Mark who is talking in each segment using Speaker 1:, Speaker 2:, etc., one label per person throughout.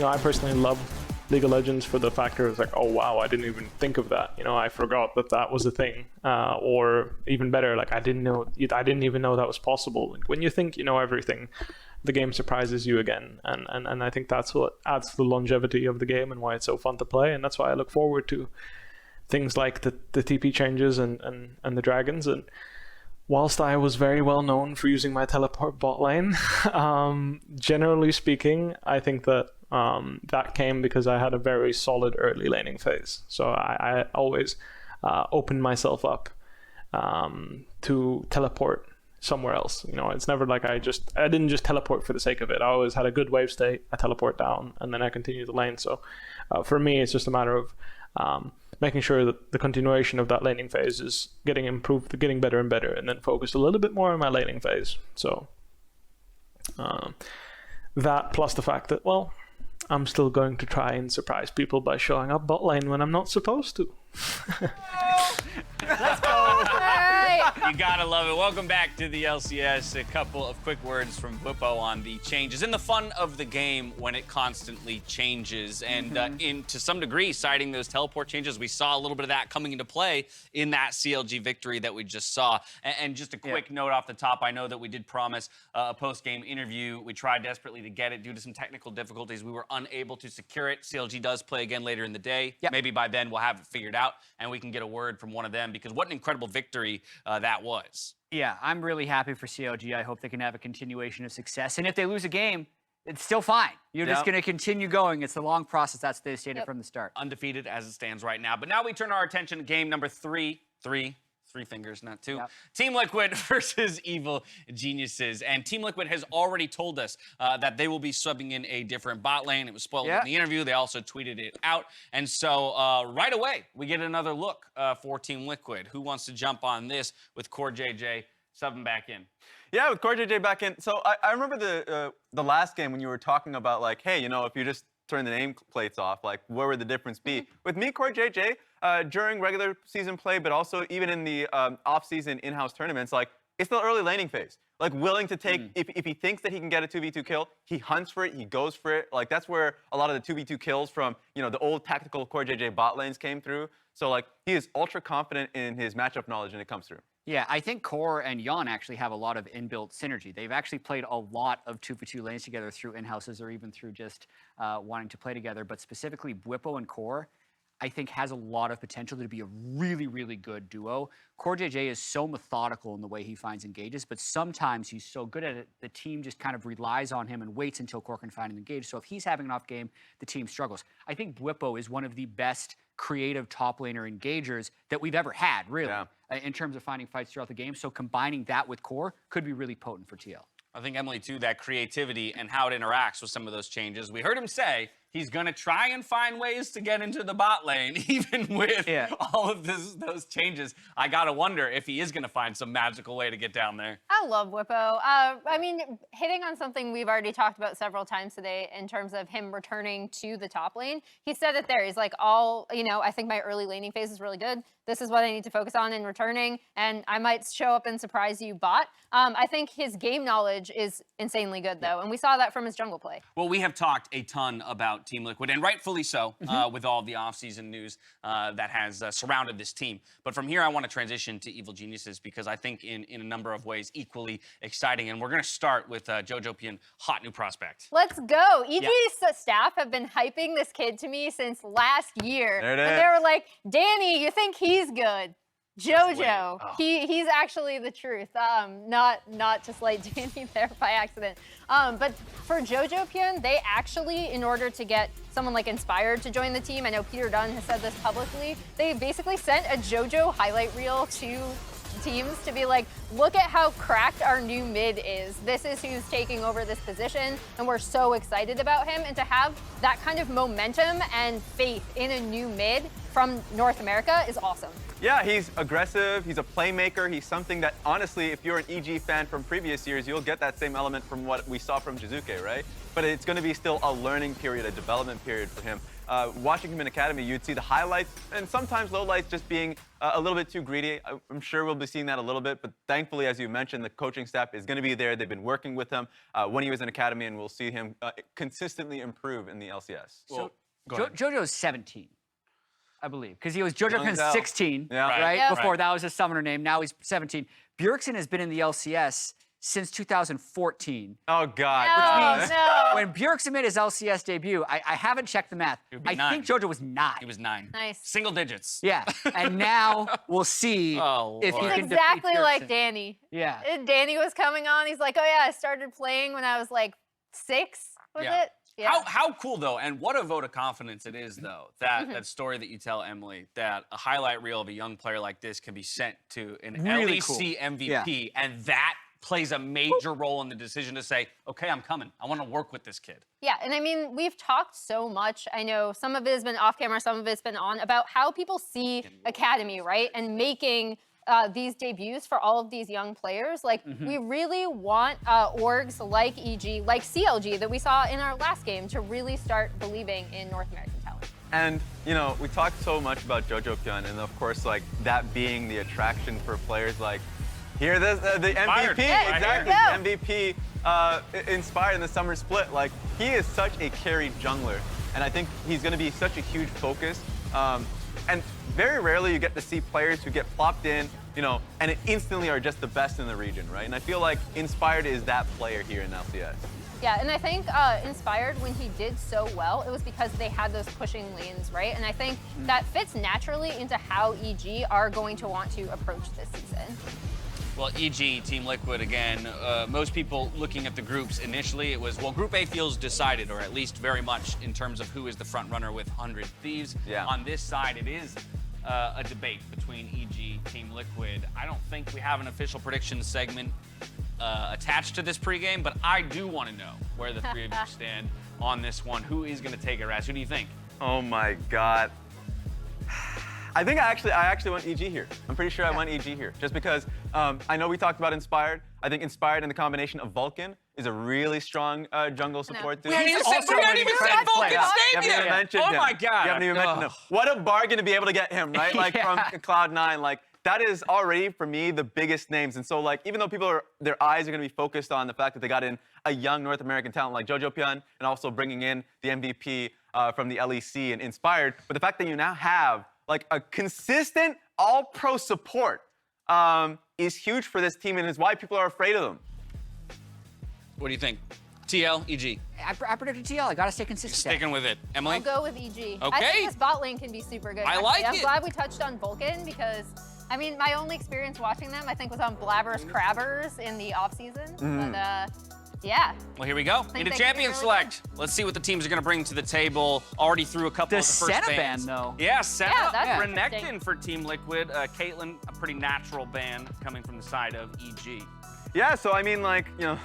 Speaker 1: I personally love League of Legends for the factor it's like, oh wow, I didn't even think of that. I forgot that was a thing. Or even better, like I didn't even know that was possible. Like, when you think you know everything, the game surprises you again, and I think that's what adds to the longevity of the game and why it's so fun to play, and that's why I look forward to things like the TP changes and the dragons. And whilst I was very well known for using my teleport bot lane, generally speaking, I think that that came because I had a very solid early laning phase. So I always opened myself up to teleport somewhere else. It's never like I didn't just teleport for the sake of it. I always had a good wave state, I teleport down, and then I continue the lane. So for me, it's just a matter of making sure that the continuation of that laning phase is getting improved, getting better and better, and then focus a little bit more on my laning phase. So that plus the fact that, well, I'm still going to try and surprise people by showing up bot lane when I'm not supposed to.
Speaker 2: Let's go!
Speaker 3: You gotta love it. Welcome back to the LCS. A couple of quick words from Bwipo on the changes and the fun of the game when it constantly changes. And to some degree, citing those teleport changes, we saw a little bit of that coming into play in that CLG victory that we just saw. And just a quick note off the top, I know that we did promise a post-game interview. We tried desperately to get it due to some technical difficulties. We were unable to secure it. CLG does play again later in the day. Maybe by then we'll have it figured out and we can get a word from one of them, because what an incredible victory that was.
Speaker 2: Yeah, I'm really happy for CLG. I hope they can have a continuation of success. And if they lose a game, it's still fine. You're just going to continue going. It's a long process. That's what they stated from the start.
Speaker 3: Undefeated as it stands right now. But now we turn our attention to game number three fingers, not two. Team Liquid versus Evil Geniuses. And Team Liquid has already told us that they will be subbing in a different bot lane. It was spoiled in the interview. They also tweeted it out. And so right away, we get another look for Team Liquid. Who wants to jump on this with Core JJ subbing back in?
Speaker 4: Yeah, with Core JJ back in. So I remember the last game when you were talking about, like, hey, if you just turn the nameplates off, like, where would the difference be? With me, Core JJ, during regular season play, but also even in the off-season in-house tournaments, like, it's the early laning phase. Like, willing to take, if he thinks that he can get a 2v2 kill, he hunts for it, he goes for it. Like, that's where a lot of the 2v2 kills from, the old tactical Core JJ bot lanes came through. So, like, he is ultra confident in his matchup knowledge when it comes through.
Speaker 2: Yeah, I think Core and Jan actually have a lot of inbuilt synergy. They've actually played a lot of 2v2 lanes together through in-houses or even through just wanting to play together. But specifically, Bwipo and Core, I think, has a lot of potential to be a really, really good duo. Core JJ is so methodical in the way he finds engages, but sometimes he's so good at it, the team just kind of relies on him and waits until Core can find an engage. So if he's having an off game, the team struggles. I think Bwipo is one of the best creative top laner engagers that we've ever had, really, in terms of finding fights throughout the game. So combining that with Core could be really potent for TL.
Speaker 3: I think, Emily, too, that creativity and how it interacts with some of those changes. We heard him say he's going to try and find ways to get into the bot lane, even with all of those changes. I got to wonder if he is going to find some magical way to get down there.
Speaker 5: I love Bwipo. I mean, hitting on something we've already talked about several times today in terms of him returning to the top lane. He said it there. He's like, I think my early laning phase is really good. This is what I need to focus on in returning, and I might show up and surprise you bot. I think his game knowledge is insanely good, though, and we saw that from his jungle play.
Speaker 3: Well, we have talked a ton about Team Liquid, and rightfully so, with all the offseason news that has surrounded this team. But from here, I want to transition to Evil Geniuses, because I think in a number of ways equally exciting. And we're going to start with Jojopian, hot new prospect.
Speaker 5: Let's go. EG's staff have been hyping this kid to me since last year.
Speaker 4: There it is.
Speaker 5: And they were like, Danny, you think he's good? Jojo, he's actually the truth. Not to slight Danny there by accident. But for Jojopian, they actually, in order to get someone like Inspired to join the team, I know Peter Dunn has said this publicly, they basically sent a Jojo highlight reel to teams to be like, look at how cracked our new mid is. This is who's taking over this position, and we're so excited about him. And to have that kind of momentum and faith in a new mid from North America is awesome.
Speaker 4: Yeah, he's aggressive, he's a playmaker, he's something that, honestly, if you're an EG fan from previous years, you'll get that same element from what we saw from Jizuke, right? But it's going to be still a learning period, a development period for him. watching him in Academy, you'd see the highlights and sometimes lowlights just being a little bit too greedy. I'm sure we'll be seeing that a little bit, but thankfully, as you mentioned, the coaching staff is going to be there. They've been working with him when he was in Academy, and we'll see him consistently improve in the LCS.
Speaker 2: So JoJo's 17, I believe, because he was JoJo Pian's 16,
Speaker 4: Yeah.
Speaker 2: right?
Speaker 5: Yep.
Speaker 2: Before that was his summoner name. Now he's 17. Bjergsen has been in the LCS since 2014.
Speaker 4: Oh, God.
Speaker 5: Oh, no.
Speaker 2: When Bjergsen made his LCS debut, I haven't checked the math.
Speaker 3: would be
Speaker 2: I
Speaker 3: 9.
Speaker 2: think JoJo was 9.
Speaker 3: He was 9.
Speaker 5: Nice.
Speaker 3: Single digits.
Speaker 2: Yeah, and now we'll see
Speaker 3: Oh,
Speaker 2: if he
Speaker 3: Lord.
Speaker 2: can
Speaker 5: It's exactly
Speaker 2: defeat
Speaker 5: like
Speaker 2: Bjergsen.
Speaker 5: Danny.
Speaker 2: Yeah.
Speaker 5: Danny was coming on. He's like, oh yeah, I started playing when I was like 6. Was
Speaker 3: Yeah.
Speaker 5: it? Yeah.
Speaker 3: How cool though, and what a vote of confidence it is though, that that story that you tell Emily, that a highlight reel of a young player like this can be sent to an
Speaker 2: Really
Speaker 3: LEC
Speaker 2: cool.
Speaker 3: MVP, and that plays a major role in the decision to say, okay, I'm coming. I want to work with this kid.
Speaker 5: Yeah, and I mean, we've talked so much. I know some of it has been off camera, some of it's been on, about how people see Academy, right? And making these debuts for all of these young players. Like, we really want orgs like EG, like CLG that we saw in our last game to really start believing in North American talent.
Speaker 4: And, you know, we talked so much about JoJo Pian, and of course, like, that being the attraction for players like, here, the
Speaker 3: Inspired.
Speaker 4: MVP,
Speaker 3: Yeah,
Speaker 4: exactly,
Speaker 5: here
Speaker 4: MVP inspired in the summer split. Like, he is such a carried jungler, and I think he's going to be such a huge focus. And very rarely you get to see players who get plopped in, you know, and instantly are just the best in the region, right? And I feel like Inspired is that player here in LCS.
Speaker 5: Yeah, and I think Inspired, when he did so well, it was because they had those pushing lanes, right? And I think that fits naturally into how EG are going to want to approach this season.
Speaker 3: Well, EG, Team Liquid, again, most people looking at the groups initially, it was, well, Group A feels decided, or at least very much in terms of who is the front runner with 100 Thieves.
Speaker 4: Yeah.
Speaker 3: On this side, it is a debate between EG, Team Liquid. I don't think we have an official prediction segment attached to this pregame, but I do want to know where the three of you stand on this one. Who is going to take it, Raz? Who do you think?
Speaker 4: Oh my God. I think I actually went EG here. I'm pretty sure I went EG here, just because I know we talked about Inspired. I think Inspired in the combination of Vulcan is a really strong jungle support dude.
Speaker 3: We haven't even said
Speaker 2: incredible
Speaker 3: Vulcan's
Speaker 2: player.
Speaker 3: name
Speaker 4: You haven't even
Speaker 3: yet.
Speaker 4: mentioned
Speaker 3: Oh
Speaker 4: him.
Speaker 3: my God.
Speaker 4: You haven't even mentioned him. What a bargain to be able to get him, right? Like from Cloud9. Like that is already for me the biggest names. And so like even though their eyes are going to be focused on the fact that they got in a young North American talent like JoJo Pian and also bringing in the MVP from the LEC and Inspired, but the fact that you now have like a consistent all-pro support is huge for this team and is why people are afraid of them.
Speaker 3: What do you think? TL, EG.
Speaker 2: I predicted TL. I gotta stay consistent.
Speaker 3: Sticking with it. Emily?
Speaker 5: I'll go with EG. I
Speaker 3: Okay.
Speaker 5: think this bot lane can be super good.
Speaker 3: I
Speaker 5: actually.
Speaker 3: like
Speaker 5: I'm
Speaker 3: it.
Speaker 5: glad we touched on Vulcan because, I mean, my only experience watching them, I think, was on Blabber's Crabbers in the off-season. But, yeah.
Speaker 3: Well, here we go.
Speaker 5: think
Speaker 3: Need a
Speaker 5: they can
Speaker 3: champion
Speaker 5: be really
Speaker 3: select. Let's see what the teams are going to bring to the table. Already threw a couple
Speaker 2: The
Speaker 3: of the first
Speaker 2: Senna
Speaker 3: bans.
Speaker 2: ban, though.
Speaker 3: Yeah, Senna.
Speaker 5: Yeah, that's
Speaker 3: Renekton
Speaker 5: interesting.
Speaker 3: for Team Liquid. Caitlyn, a pretty natural ban coming from the side of EG.
Speaker 4: Yeah, so I mean, like, you know,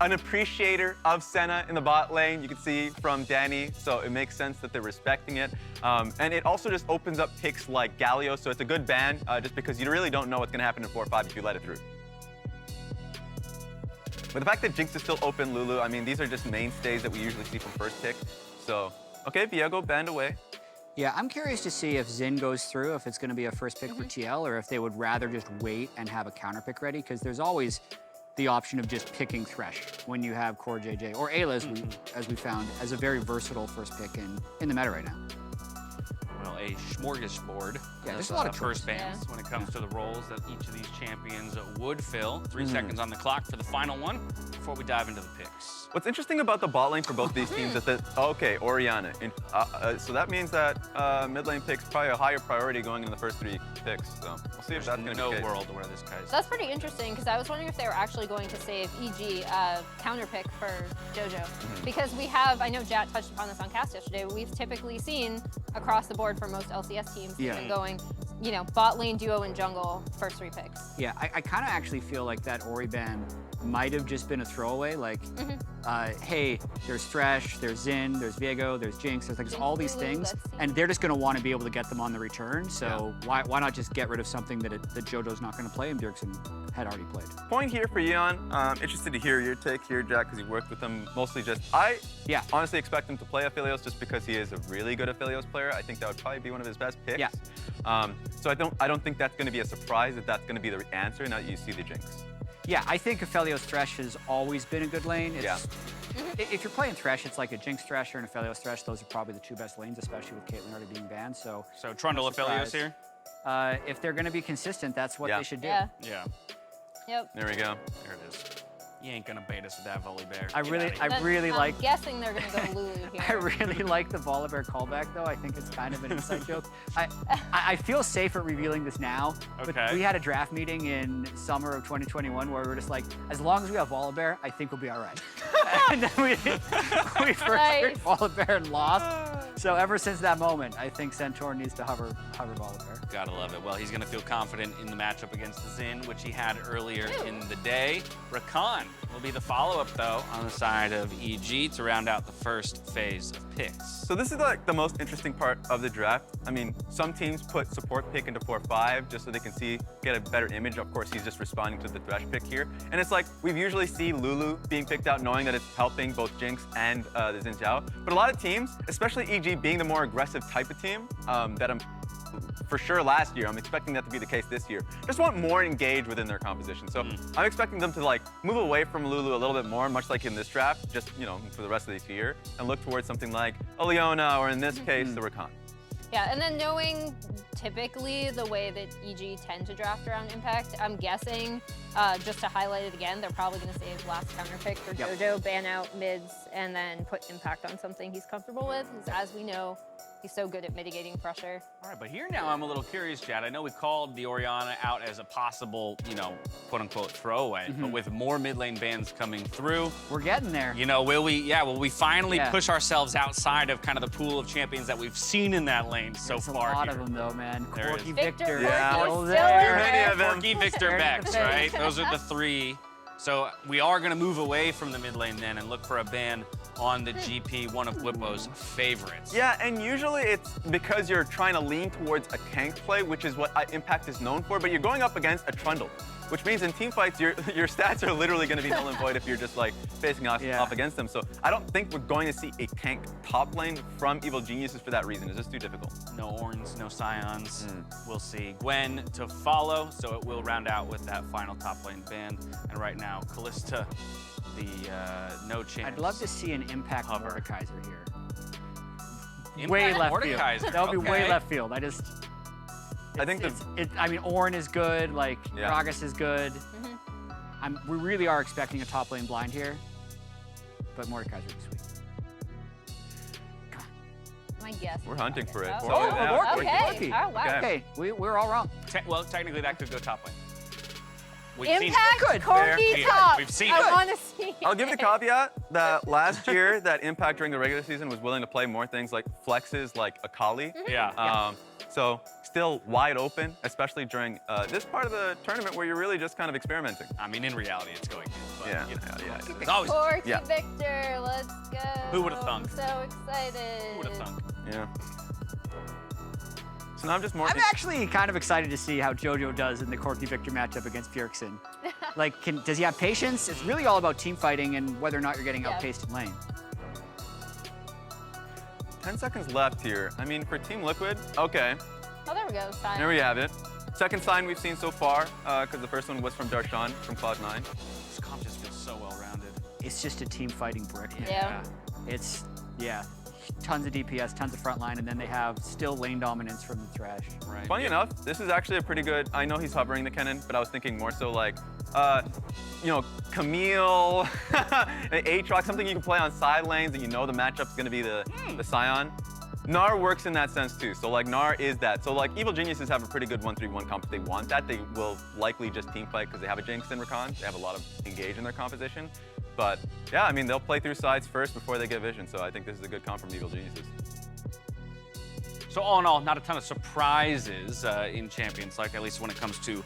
Speaker 4: an appreciator of Senna in the bot lane, you can see from Danny, so it makes sense that they're respecting it. And it also just opens up picks like Galio, so it's a good ban, just because you really don't know what's going to happen in 4-5 if you let it through. But the fact that Jinx is still open, Lulu, I mean, these are just mainstays that we usually see from first pick. So, okay, Viego banned away.
Speaker 2: Yeah, I'm curious to see if Xin goes through, if it's going to be a first pick for TL, or if they would rather just wait and have a counter pick ready, because there's always the option of just picking Thresh when you have Core JJ, or Ayla, as we found, as a very versatile first pick in the meta right now.
Speaker 3: Well, a smorgasbord.
Speaker 2: Yeah, there's
Speaker 3: of,
Speaker 2: a lot of
Speaker 3: first
Speaker 2: choice.
Speaker 3: bans when it comes to the roles that each of these champions would fill. 3 seconds on the clock for the final one before we dive into the picks.
Speaker 4: What's interesting about the bot lane for both these teams is that, okay, Orianna. So that means that mid lane picks probably a higher priority going into the first 3 picks. So we'll see if that's going to
Speaker 3: No
Speaker 4: be the case.
Speaker 3: world where this guy's.
Speaker 5: That's pretty interesting because I was wondering if they were actually going to save EG counter pick for JoJo. Because we have, I know Jat touched upon this on cast yesterday, but we've typically seen across the board for most LCS teams they've been going, you know, bot lane, duo, and jungle first 3 picks.
Speaker 2: Yeah, I kind of actually feel like that Ori ban might have just been a throwaway. Like, hey, there's Thresh, there's Xin, there's Viego, there's Jinx, there's all these things, and they're just going to want to be able to get them on the return. So why not just get rid of something that JoJo's not going to play and Bjergsen had already played?
Speaker 4: Point here for Yeon. Interested to hear your take here, Jack, because you worked with him mostly. I honestly expect him to play Aphelios just because he is a really good Aphelios player. I think that would probably be one of his best picks.
Speaker 2: Yeah.
Speaker 4: So I don't think that's going to be a surprise that that's going to be the answer now that you see the Jinx.
Speaker 2: Yeah, I think Aphelios Thresh has always been a good lane. It's, if you're playing Thresh, it's like a Jinx Thresh or an Aphelios Thresh. Those are probably the two best lanes, especially with Caitlyn already being banned. So
Speaker 3: Trundle Aphelios here?
Speaker 2: If they're going to be consistent, that's what they should do.
Speaker 5: Yeah.
Speaker 3: Yeah.
Speaker 5: Yep.
Speaker 4: There we go.
Speaker 3: There it is. You ain't gonna bait us with that Volibear.
Speaker 2: I really like.
Speaker 5: I'm guessing they're gonna go Lulu here.
Speaker 2: I really like the Volibear callback, though. I think it's kind of an inside joke. I feel safe at revealing this now.
Speaker 3: Okay.
Speaker 2: But we had a draft meeting in summer of 2021 where we were just like, as long as we have Volibear, I think we'll be all right. And then we first picked Volibear and lost. So ever since that moment, I think Centaur needs to hover Volibear.
Speaker 3: Gotta love it. Well, he's gonna feel confident in the matchup against Xin, which he had earlier in the day. Rakan will be the follow-up, though, on the side of EG to round out the first phase of picks.
Speaker 4: So this is like the most interesting part of the draft. I mean, some teams put support pick into 4-5 just so they can get a better image. Of course, he's just responding to the Thresh pick here. And it's like, we've usually seen Lulu being picked out knowing that it's helping both Jinx and the Xin Zhao. But a lot of teams, especially EG being the more aggressive type of team that I'm for sure last year, I'm expecting that to be the case this year, just want more engaged within their composition. So I'm expecting them to like move away from Lulu a little bit more, much like in this draft, just, you know, for the rest of this year, and look towards something like a Leona, or in this case, the Rakan.
Speaker 5: Yeah, and then knowing typically the way that EG tend to draft around Impact, I'm guessing, just to highlight it again, they're probably going to save last counter pick for JoJo, ban out mids, and then put Impact on something he's comfortable with, because as we know, he's so good at mitigating pressure.
Speaker 3: All right, but here now I'm a little curious, Chad. I know we called the Orianna out as a possible, you know, quote-unquote throwaway, but with more mid lane bans coming through,
Speaker 2: We're getting there.
Speaker 3: you know, will we finally push ourselves outside of kind of the pool of champions that we've seen in that lane so
Speaker 2: There's
Speaker 3: far
Speaker 2: a lot
Speaker 3: here?
Speaker 2: of them, though, man.
Speaker 3: There it
Speaker 2: Corky
Speaker 3: is.
Speaker 2: Victor.
Speaker 4: Yeah.
Speaker 5: Corky
Speaker 2: still
Speaker 5: is
Speaker 2: there.
Speaker 5: still in
Speaker 4: Many
Speaker 5: there.
Speaker 4: of them.
Speaker 3: Corky, Victor,
Speaker 2: They're
Speaker 3: Bex,
Speaker 2: the
Speaker 3: right? Those are the three. So we are going to move away from the mid lane then and look for a ban on the GP, one of Whippo's favorites.
Speaker 4: Yeah, and usually it's because you're trying to lean towards a tank play, which is what Impact is known for, but you're going up against a Trundle, which means in team fights, your stats are literally going to be null and void if you're just like facing off against them. So I don't think we're going to see a tank top lane from Evil Geniuses for that reason. It's just too difficult.
Speaker 3: No Orns, no Scions. We'll see. Gwen to follow, so it will round out with that final top lane ban. And right now, Callista, the no chance.
Speaker 2: I'd love to see an Impact
Speaker 3: Hover.
Speaker 2: Mordekaiser here.
Speaker 3: Impact
Speaker 2: Way left field.
Speaker 3: Mordekaiser,
Speaker 2: That would be way
Speaker 3: okay.
Speaker 2: left field.
Speaker 4: I think
Speaker 2: I mean, Ornn is good. Like,
Speaker 4: Yeah.
Speaker 2: Gragas is good. We really are expecting a top lane blind here, but Mordekaiser would be sweet.
Speaker 5: My guess.
Speaker 4: We're hunting for it.
Speaker 5: Oh,
Speaker 4: So, yeah.
Speaker 5: okay. Oh, wow.
Speaker 2: Okay, we're all wrong.
Speaker 3: Well, technically that could go top lane. We've
Speaker 5: Impact Corky
Speaker 3: We've
Speaker 5: top.
Speaker 3: seen
Speaker 5: I
Speaker 3: it.
Speaker 5: want to see.
Speaker 4: I'll give the caveat that last year, that Impact during the regular season was willing to play more things like flexes, like Akali.
Speaker 3: Yeah.
Speaker 4: So still wide open, especially during this part of the tournament where you're really just kind of experimenting.
Speaker 3: I mean, in reality, it's going in. But,
Speaker 4: Yeah,
Speaker 3: you know,
Speaker 4: yeah.
Speaker 3: it's always.
Speaker 5: Corky
Speaker 4: Yeah.
Speaker 5: Victor, let's go.
Speaker 3: Who would've thunk?
Speaker 5: I'm so excited.
Speaker 3: Who would have thunk?
Speaker 4: Yeah. So now I'm just more.
Speaker 2: I'm actually kind of excited to see how JoJo does in the Corky Victor matchup against Bjergsen. Like, does he have patience? It's really all about team fighting and whether or not you're getting outpaced in lane.
Speaker 4: 10 seconds left here. I mean, for Team Liquid, okay.
Speaker 5: Oh, there we go. Sign.
Speaker 4: There we have it. Second sign we've seen so far, because the first one was from Darshan from Cloud9.
Speaker 3: This comp just feels so well-rounded.
Speaker 2: It's just a team fighting brick.
Speaker 5: Yeah.
Speaker 2: It's, tons of DPS, tons of frontline, and then they have still lane dominance from the Thresh.
Speaker 3: Right.
Speaker 4: Funny enough, this is actually a pretty good, I know he's hovering the cannon, but I was thinking more so like, you know, Camille, Aatrox, something you can play on side lanes and you know the matchup's gonna be the Scion. Gnar works in that sense too. So like Gnar is that. So like Evil Geniuses have a pretty good 1-3-1 comp. If they want that, they will likely just team fight because they have a Jinx and Rakan. They have a lot of engage in their composition. But yeah, I mean, they'll play through sides first before they get vision. So I think this is a good comp from Evil Geniuses.
Speaker 3: So all in all, not a ton of surprises in Champions League, at least when it comes to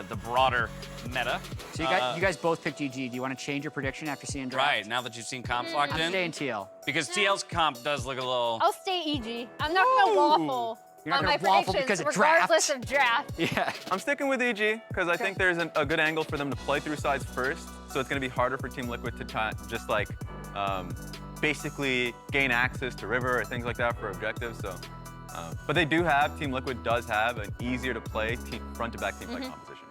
Speaker 3: the broader meta.
Speaker 2: So you guys both picked GG. Do you want to change your prediction after seeing draft?
Speaker 3: Right, now that you've seen comps locked
Speaker 2: I'm
Speaker 3: in?
Speaker 2: staying TL.
Speaker 3: Because TL's comp does look a little...
Speaker 5: I'll stay EG. I'm not going to waffle
Speaker 2: You're not
Speaker 5: on my
Speaker 2: gonna waffle
Speaker 5: predictions
Speaker 2: because of draft.
Speaker 5: regardless of draft.
Speaker 2: Yeah.
Speaker 4: I'm sticking with EG because I think there's a good angle for them to play through sides first. So it's going to be harder for Team Liquid to try, just like basically gain access to River or things like that for objectives. So, but they do have, Team Liquid does have an easier to play front-to-back team fight composition.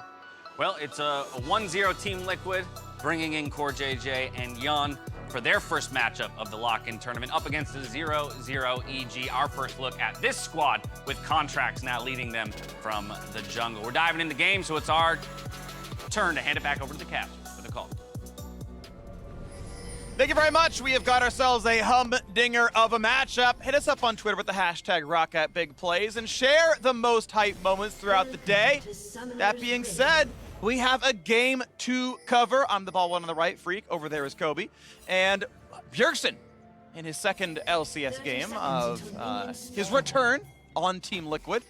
Speaker 3: Well, it's a 1-0 Team Liquid, bringing in Core JJ and Yon for their first matchup of the lock-in tournament up against the 0-0 EG. Our first look at this squad with Contracts now leading them from the jungle. We're diving in the game, so it's our turn to hand it back over to the casters for the call.
Speaker 6: Thank you very much. We have got ourselves a humdinger of a matchup. Hit us up on Twitter with the hashtag #RockatBigPlays and share the most hype moments throughout the day. That being said, we have a game to cover. I'm the ball one on the right, Freak. Over there is Kobe. And Bjergsen in his second LCS game of his return on Team Liquid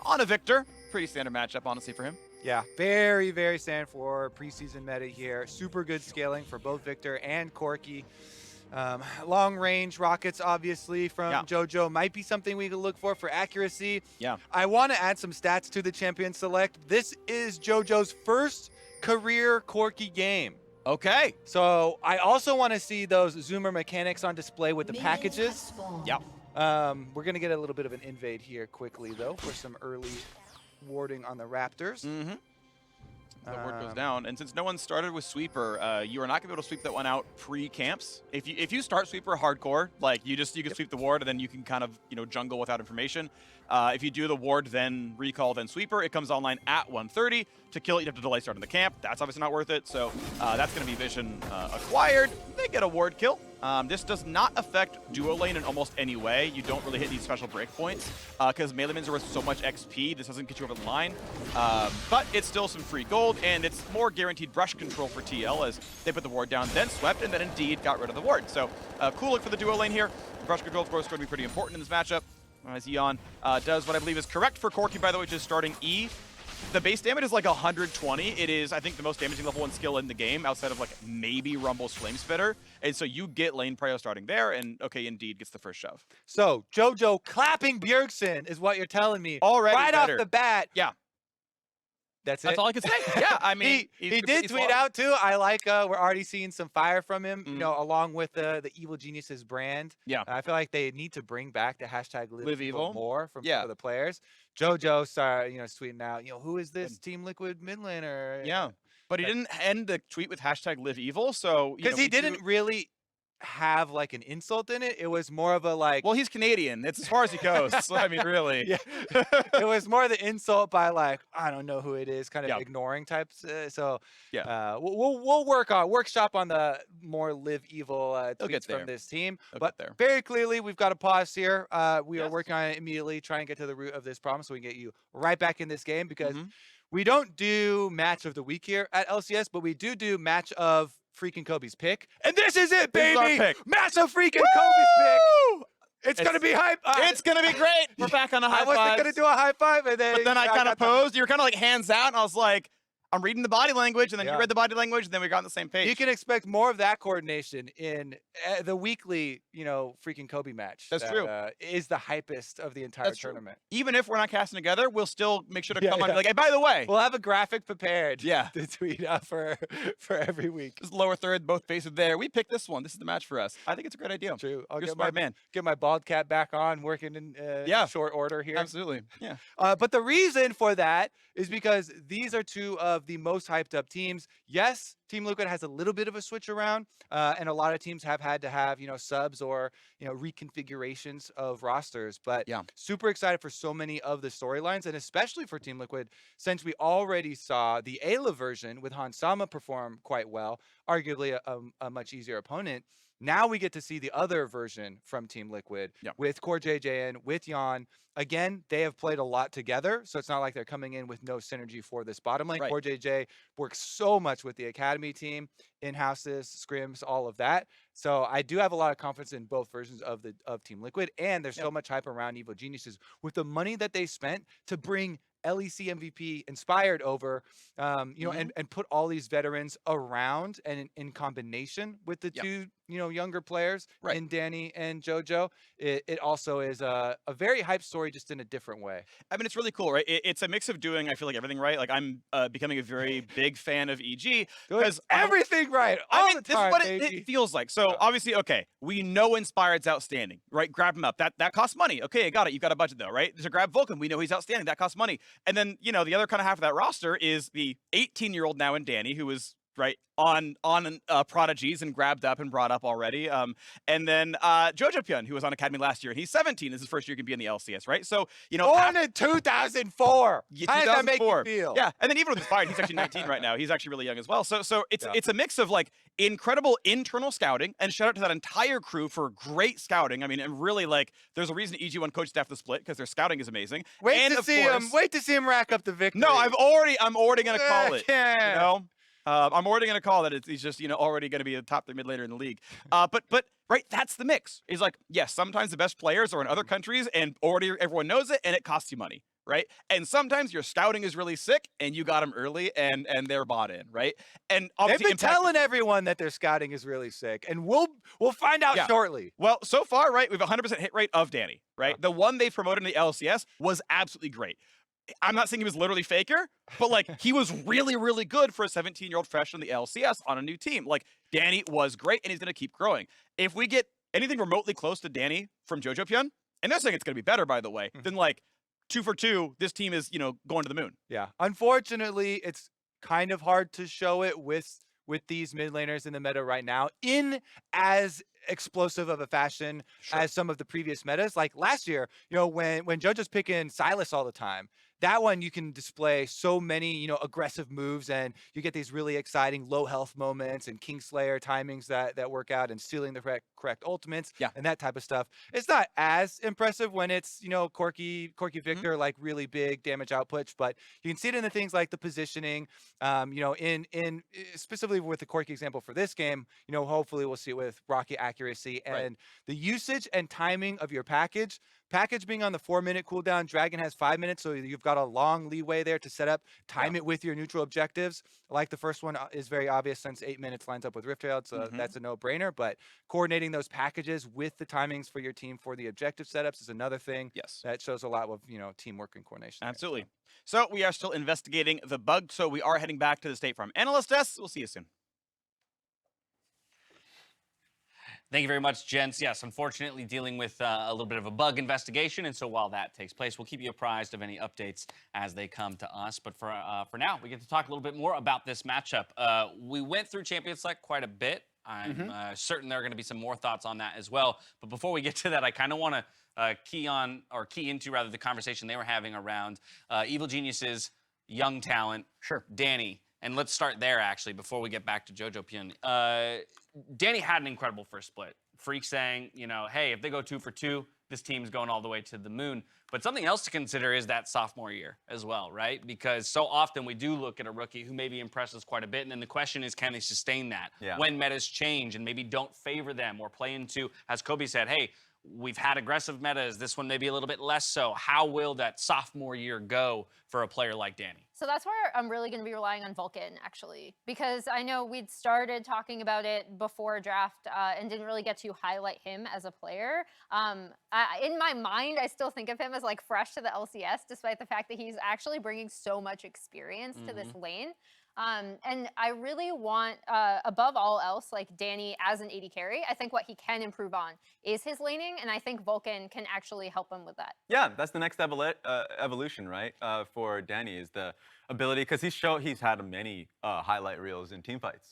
Speaker 6: on a Victor. Pretty standard matchup, honestly, for him.
Speaker 7: Yeah, very, very standard for preseason meta here. Super good scaling for both Victor and Corki. Long range rockets, obviously, from JoJo might be something we could look for accuracy.
Speaker 6: Yeah.
Speaker 7: I want to add some stats to the Champion Select. This is JoJo's first career Corki game.
Speaker 6: Okay.
Speaker 7: So I also want to see those zoomer mechanics on display with the packages.
Speaker 6: Yep.
Speaker 7: We're going to get a little bit of an invade here quickly, though, for some early warding on the Raptors.
Speaker 6: Mm-hmm. The word goes down, and since no one started with Sweeper, you are not gonna be able to sweep that one out pre-camps. If you start Sweeper hardcore, like you can sweep the ward, and then you can kind of jungle without information. If you do the ward, then recall, then Sweeper, it comes online at 1:30. To kill it, you have to delay starting the camp. That's obviously not worth it. So that's gonna be vision acquired. They get a ward kill. This does not affect duo lane in almost any way. You don't really hit these special breakpoints because melee mins are worth so much XP. This doesn't get you over the line. But it's still some free gold, and it's more guaranteed brush control for TL as they put the ward down, then swept, and then indeed got rid of the ward. So cool look for the duo lane here. Brush control, of course, is going to be pretty important in this matchup. As Eon does what I believe is correct for Corki, by the way, which is starting E. The base damage is like 120. It is, I think, the most damaging level 1 skill in the game outside of like maybe Rumble's Flame Spitter. And so you get lane prio starting there, and okay, indeed gets the first shove.
Speaker 7: So JoJo clapping Bjergsen is what you're telling me.
Speaker 6: Already
Speaker 7: right
Speaker 6: better.
Speaker 7: off the bat.
Speaker 6: Yeah.
Speaker 7: That's it.
Speaker 6: That's all I can say. Yeah, I mean,
Speaker 7: he did tweet out too. I like. We're already seeing some fire from him. Along with the Evil Geniuses brand.
Speaker 6: Yeah,
Speaker 7: I feel like they need to bring back the hashtag Live Evil more for the players. JoJo started, tweeting out, who is this Team Liquid mid laner?
Speaker 6: Yeah, but he didn't end the tweet with hashtag Live Evil, so
Speaker 7: because he didn't really have like an insult in it. It was more of a like,
Speaker 6: well, he's Canadian. It's as far as he goes. I mean, really.
Speaker 7: Yeah. It was more the insult by like, I don't know who it is, kind of ignoring types. We'll workshop on the more Live Evil tweets from this team. But very clearly, we've got a pause here. We are working on it immediately, trying to get to the root of this problem so we can get you right back in this game because we don't do match of the week here at LCS, but we do match of freaking Kobe's pick. And this is it, baby! Massive freaking Kobe's pick! It's going to be hype.
Speaker 6: It's going to be great. We're back on a high five.
Speaker 7: I wasn't going to do a high five. But
Speaker 6: then I kind of posed. You were kind of like hands out, and I was like, I'm reading the body language, and then you read the body language, and then we got on the same page.
Speaker 7: You can expect more of that coordination in the weekly, freaking Kobe match.
Speaker 6: That's true.
Speaker 7: Is the hypest of the entire tournament.
Speaker 6: Even if we're not casting together, we'll still make sure to come on and be like, hey, by the way.
Speaker 7: We'll have a graphic prepared
Speaker 6: to
Speaker 7: tweet out for every week.
Speaker 6: Just lower third, both faces there. We picked this one. This is the match for us. I think it's a great idea.
Speaker 7: True. I'll
Speaker 6: get
Speaker 7: my bald cap back on, working in short order here.
Speaker 6: Absolutely. Yeah.
Speaker 7: But the reason for that is because these are two of the most hyped up teams. Yes, Team Liquid has a little bit of a switch around, and a lot of teams have had to have subs or reconfigurations of rosters. But super excited for so many of the storylines, and especially for Team Liquid, since we already saw the Ayla version with Hansama perform quite well, arguably a much easier opponent. Now we get to see the other version from Team Liquid with Core JJN, with Yon. Again, they have played a lot together, so it's not like they're coming in with no synergy for this bottom lane. Core JJ works so much with the Academy team, in-houses, scrims, all of that. So I do have a lot of confidence in both versions of Team Liquid, and there's so much hype around Evil Geniuses with the money that they spent to bring LEC MVP inspired over, and put all these veterans around and in combination with the two, younger players in Danny and JoJo. It also is a very hype story, just in a different way.
Speaker 6: I mean, it's really cool, right? It's a mix of doing, I feel like, everything right. Like, I'm becoming a very big fan of EG because
Speaker 7: everything right all the time,
Speaker 6: this is what it feels like. So obviously, okay, we know Inspired's outstanding, right? Grab him up. That costs money. Okay, I got it. You've got a budget though, right? To grab Vulcan, we know he's outstanding. That costs money. And then, the other kind of half of that roster is the 18-year-old now in Danny, who is on Prodigies and grabbed up and brought up already. And then Jojo Pyun, who was on Academy last year, and he's 17. This is his first year he can be in the LCS, right? So,
Speaker 7: born in 2004.
Speaker 6: Yeah,
Speaker 7: how does that make you feel?
Speaker 6: Yeah, and then even with Inspired, he's actually 19 right now. He's actually really young as well. So it's a mix of like incredible internal scouting, and shout out to that entire crew for great scouting. I mean, and really there's a reason EG won coach staff the split, because their scouting is amazing.
Speaker 7: Wait to see him rack up the victory.
Speaker 6: No, I'm already gonna call it. I'm already going to call that he's just, already going to be a top 3 mid laner in the league. But right, that's the mix. Is like, yes, sometimes the best players are in other countries and already everyone knows it and it costs you money, right? And sometimes your scouting is really sick and you got them early and they're bought in, right? And obviously
Speaker 7: they've been telling everyone that their scouting is really sick, and we'll find out shortly.
Speaker 6: Well, so far, right, we have a 100% hit rate of Danny, right? The one they promoted in the LCS was absolutely great. I'm not saying he was literally faker, but he was really, really good for a 17-year-old fresh in the LCS on a new team. Danny was great, and he's going to keep growing. If we get anything remotely close to Danny from Jojo Pyun, and they're saying it's going to be better, by the way, then 2 for 2, this team is, going to the moon.
Speaker 7: Yeah. Unfortunately, it's kind of hard to show it with these mid laners in the meta right now in as explosive of a fashion as some of the previous metas. Like last year, when JoJo's picking Sylas all the time, that one you can display so many, aggressive moves, and you get these really exciting low health moments and Kingslayer timings that work out, and stealing the correct ultimates and that type of stuff. It's not as impressive when it's, Corki Victor, like really big damage outputs, but you can see it in the things like the positioning, in specifically with the Corki example for this game, hopefully we'll see it with rocket accuracy and the usage and timing of your package. Package being on the 4-minute cooldown, Dragon has 5 minutes, so you've got a long leeway there to set up, time it with your neutral objectives. Like the first one is very obvious since 8 minutes lines up with Riftveil, so that's a no-brainer. But coordinating those packages with the timings for your team for the objective setups is another thing.
Speaker 6: Yes,
Speaker 7: that shows a lot of teamwork and coordination.
Speaker 6: Absolutely. There, so we are still investigating the bug, so we are heading back to the State Farm analyst desk. We'll see you soon.
Speaker 3: Thank you very much, gents. Yes, unfortunately dealing with a little bit of a bug investigation, and so while that takes place, we'll keep you apprised of any updates as they come to us. But for now, we get to talk a little bit more about this matchup. We went through Champions Select quite a bit. I'm certain there are going to be some more thoughts on that as well. But before we get to that, I kind of want to key into the conversation they were having around Evil Geniuses, young talent, Danny. And let's start there, actually, before we get back to Jojo Pyun. Danny had an incredible first split. Freak saying, hey, if they go 2 for 2, this team's going all the way to the moon. But something else to consider is that sophomore year as well, right? Because so often we do look at a rookie who maybe impresses quite a bit, and then the question is, can they sustain that when metas change and maybe don't favor them or play into, as Kobe said, hey, we've had aggressive metas, this one maybe a little bit less so. How will that sophomore year go for a player like Danny?
Speaker 5: So that's where I'm really going to be relying on Vulcan, actually, because I know we'd started talking about it before draft and didn't really get to highlight him as a player. In my mind, I still think of him as fresh to the LCS, despite the fact that he's actually bringing so much experience to this lane. And I really want, above all else, Danny as an AD carry. I think what he can improve on is his laning, and I think Vulcan can actually help him with that.
Speaker 4: Yeah, that's the next evolution, right? For Danny is the ability, because he's had many highlight reels in team fights.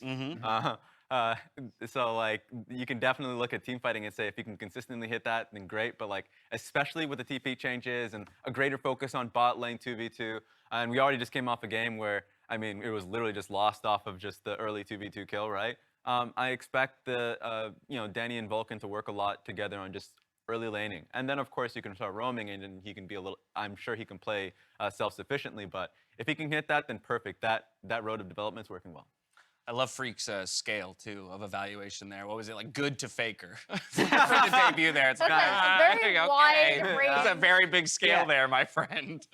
Speaker 4: So you can definitely look at team fighting and say if you can consistently hit that, then great. But especially with the TP changes and a greater focus on bot lane 2v2, and we already just came off a game where it was literally just lost off of just the early 2v2 kill, right? I expect the Danny and Vulcan to work a lot together on just early laning, and then of course you can start roaming, and then he can be I'm sure he can play self-sufficiently. But if he can hit that, then perfect. That road of development's working well.
Speaker 3: I love Freak's scale, too, of evaluation there. What was it, like good to faker? For the debut there. It's like,
Speaker 5: That's a very wide range.
Speaker 3: That's a very big scale
Speaker 2: Yeah.
Speaker 3: there, my friend.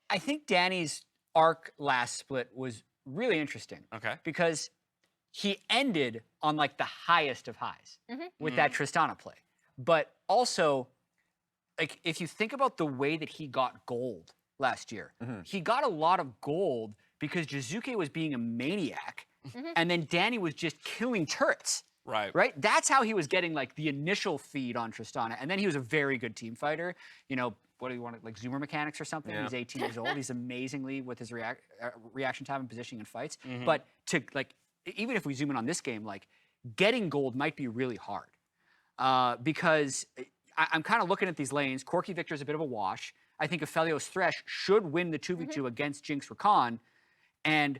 Speaker 2: I think Danny's arc last split was really interesting.
Speaker 3: Okay.
Speaker 2: Because he ended on like the highest of highs with that Tristana play. But also, like if you think about the way that he got gold last year, he got a lot of gold because Jizuke was being a maniac, and then Danny was just killing turrets.
Speaker 3: Right.
Speaker 2: Right? That's how he was getting like the initial feed on Tristana. And then he was a very good team fighter. You know, what do you want, like zoomer mechanics or something?
Speaker 4: Yeah.
Speaker 2: He's 18 years old. He's amazingly with his reaction time and positioning in fights. But to like, even if we zoom in on this game, like getting gold might be really hard because I'm kind of looking at these lanes. Corki Victor's a bit of a wash. I think Aphelios Thresh should win the 2v2 against Jinx Rakan. And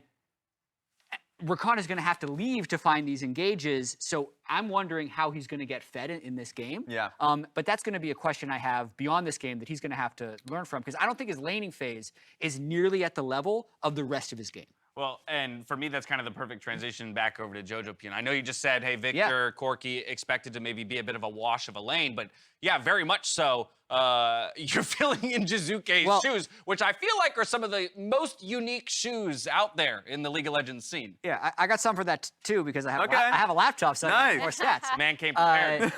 Speaker 2: Rakan is going to have to leave to find these engages, so I'm wondering how he's going to get fed in this game.
Speaker 4: Yeah.
Speaker 2: But that's going to be a question I have beyond this game that he's going to have to learn from, because I don't think his laning phase is nearly at the level of the rest of his game.
Speaker 3: Well, and for me, that's kind of the perfect transition back over to Jojo Pion. I know you just said, hey, Victor, Corki expected to maybe be a bit of a wash of a lane, but yeah, very much so. You're filling in Jizuke's shoes, which I feel like are some of the most unique shoes out there in the League of Legends scene.
Speaker 2: Yeah, I got some for that too, because I have,
Speaker 4: Okay.
Speaker 2: I have a laptop, so I have more stats.
Speaker 3: Man came prepared.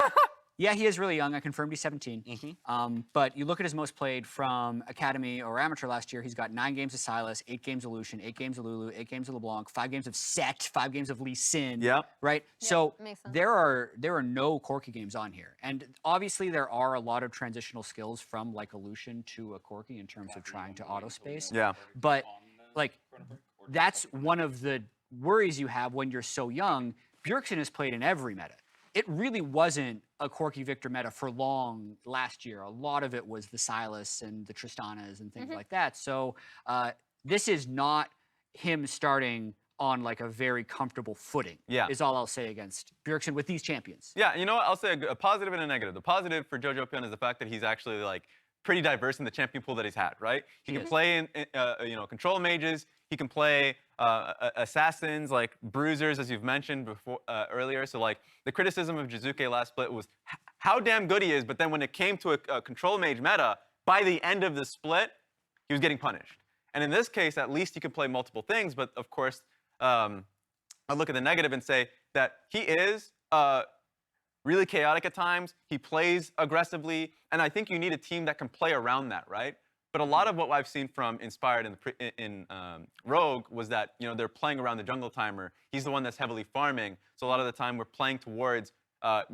Speaker 2: Yeah, he is really young. I confirmed he's 17. But you look at his most played from Academy or Amateur last year, he's got 9 games of Sylas, 8 games of Lucian, 8 games of Lulu, 8 games of LeBlanc, 5 games of Set, 5 games of Lee Sin.
Speaker 4: Yep.
Speaker 2: Right?
Speaker 5: Yeah,
Speaker 2: So
Speaker 5: makes sense.
Speaker 2: there are no Corki games on here. And obviously there are a lot of transitional skills from like a Lucian to a Corki in terms of trying to auto space.
Speaker 4: Yeah.
Speaker 2: But like that's one of the worries you have when you're so young. Bjergsen has played in every meta. It really wasn't a Corki Victor meta for long last year. A lot of it was the Sylas and the Tristanas and things like that. So this is not him starting on like a very comfortable footing.
Speaker 4: Yeah.
Speaker 2: Is all I'll say against Bjergsen with these champions.
Speaker 4: Yeah, you know what? I'll say a positive and a negative. The positive for Jojo Pion is the fact that he's actually like pretty diverse in the champion pool that he's had, right? He can play in control mages. He can play assassins, like bruisers, as you've mentioned before earlier. So like the criticism of Jizuke last split was how damn good he is, but then when it came to a control mage meta, by the end of the split, he was getting punished. And in this case, at least he can play multiple things. But of course, I look at the negative and say that he is really chaotic at times. He plays aggressively, and I think you need a team that can play around that, right? But a lot of what I've seen from Inspired in Rogue was that they're playing around the jungle timer. He's the one that's heavily farming, so a lot of the time we're playing towards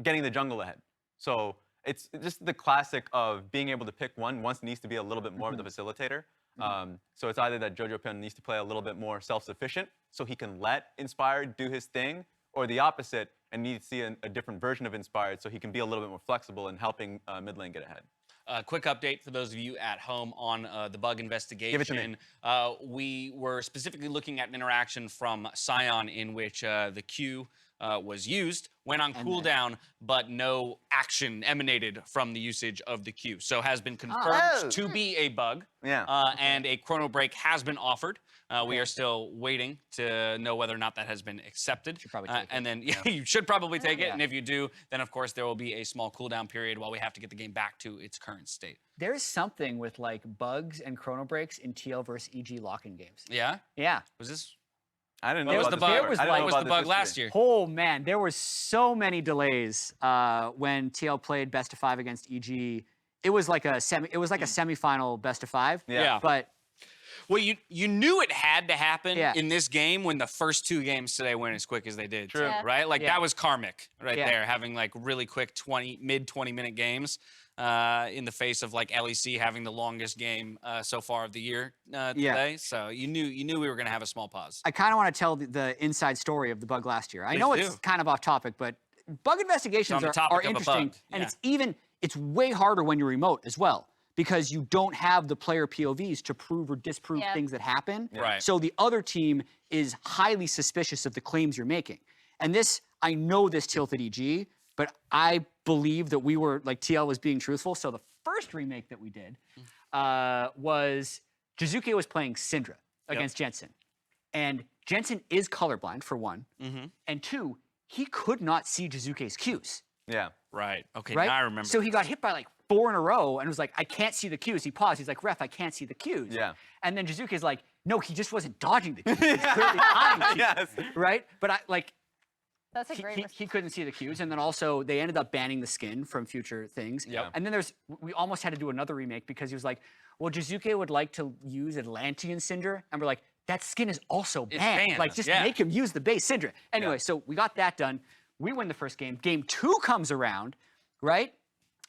Speaker 4: getting the jungle ahead. So it's just the classic of being able to pick one. Once needs to be a little bit more of the facilitator. So it's either that Jojo Pion needs to play a little bit more self-sufficient so he can let Inspired do his thing, or the opposite and need to see a different version of Inspired so he can be a little bit more flexible in helping mid lane get ahead.
Speaker 3: Quick update for those of you at home on the bug investigation.
Speaker 4: Give it to me.
Speaker 3: We were specifically looking at an interaction from Scion in which the Q was used, went on cooldown, but no action emanated from the usage of the Q. So has been confirmed to be a bug.
Speaker 4: Yeah.
Speaker 3: And a chrono break has been offered. We are still waiting to know whether or not that has been accepted.
Speaker 2: Should probably take it.
Speaker 3: And then you should probably take it. And if you do, then of course there will be a small cooldown period while we have to get the game back to its current state.
Speaker 2: There's something with like bugs and chrono breaks in TL versus EG lock-in games.
Speaker 3: Yeah?
Speaker 2: Yeah.
Speaker 3: Was this?
Speaker 4: I didn't know
Speaker 3: What was
Speaker 4: about
Speaker 3: the
Speaker 4: this
Speaker 3: bug?
Speaker 4: before.
Speaker 2: There was
Speaker 4: I didn't
Speaker 2: like-
Speaker 4: know
Speaker 3: What was
Speaker 4: about
Speaker 3: the
Speaker 4: this
Speaker 3: bug last
Speaker 4: history.
Speaker 3: year?
Speaker 2: Oh man, there were so many delays when TL played best of 5 against EG. It was like a semifinal best of 5.
Speaker 3: Yeah.
Speaker 2: But
Speaker 3: Well, you knew it had to happen
Speaker 2: Yeah.
Speaker 3: in this game when the first 2 games today went as quick as they did.
Speaker 4: True.
Speaker 5: Yeah.
Speaker 3: Right? Like
Speaker 2: Yeah.
Speaker 3: that was karmic right
Speaker 2: Yeah.
Speaker 3: there, having like really quick mid 20-minute games in the face of like LEC having the longest game so far of the year today. So you knew we were going to have a small pause.
Speaker 2: I kind of want to tell the inside story of the bug last year. I know
Speaker 3: Please
Speaker 2: it's
Speaker 3: do.
Speaker 2: kind of off topic, but bug investigations
Speaker 3: On the
Speaker 2: are
Speaker 3: topic of a
Speaker 2: interesting,
Speaker 3: bug,
Speaker 2: and
Speaker 3: yeah.
Speaker 2: it's way harder when you're remote as well, because you don't have the player POVs to prove or disprove
Speaker 5: Yeah.
Speaker 2: things that happen.
Speaker 3: Right.
Speaker 2: So the other team is highly suspicious of the claims you're making. And this, I know this tilted EG, but I believe that we were, like TL was being truthful. So the first remake that we did was Jizuke was playing Syndra against Jensen. And Jensen is colorblind, for one.
Speaker 3: Mm-hmm.
Speaker 2: And two, he could not see Jizuke's cues.
Speaker 4: Yeah.
Speaker 3: Right. Okay,
Speaker 2: Right?
Speaker 3: now I remember.
Speaker 2: So he got hit by like 4 in a row and was like, I can't see the cues. He paused. He's like, ref, I can't see the cues.
Speaker 4: Yeah.
Speaker 2: And then Jizuke's like, no, he just wasn't dodging the cues. He was clearly eyeing cues.
Speaker 4: Yes.
Speaker 2: Right? But
Speaker 5: That's a great response.
Speaker 2: he couldn't see the cues. And then also they ended up banning the skin from future things.
Speaker 3: Yep.
Speaker 2: And then we almost had to do another remake because he was like, well, Jizuke would like to use Atlantean Cinder. And we're like, that skin is also banned.
Speaker 3: banned,
Speaker 2: Like, just
Speaker 3: yeah.
Speaker 2: make him use the base Cinder. Anyway, so we got that done. We win the first game. Game 2 comes around, right?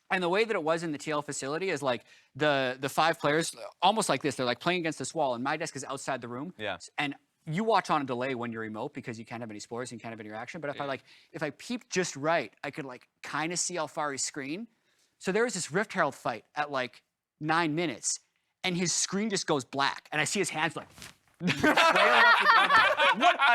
Speaker 2: And the way that it was in the TL facility is like the 5 players, almost like this. They're like playing against this wall, and my desk is outside the room.
Speaker 4: Yeah.
Speaker 2: And you watch on a delay when you're remote because you can't have any spoilers and you can't have any reaction. But if I peeped just right, I could like kind of see Alfari's screen. So there was this Rift Herald fight at like 9 minutes, and his screen just goes black, and I see his hands like.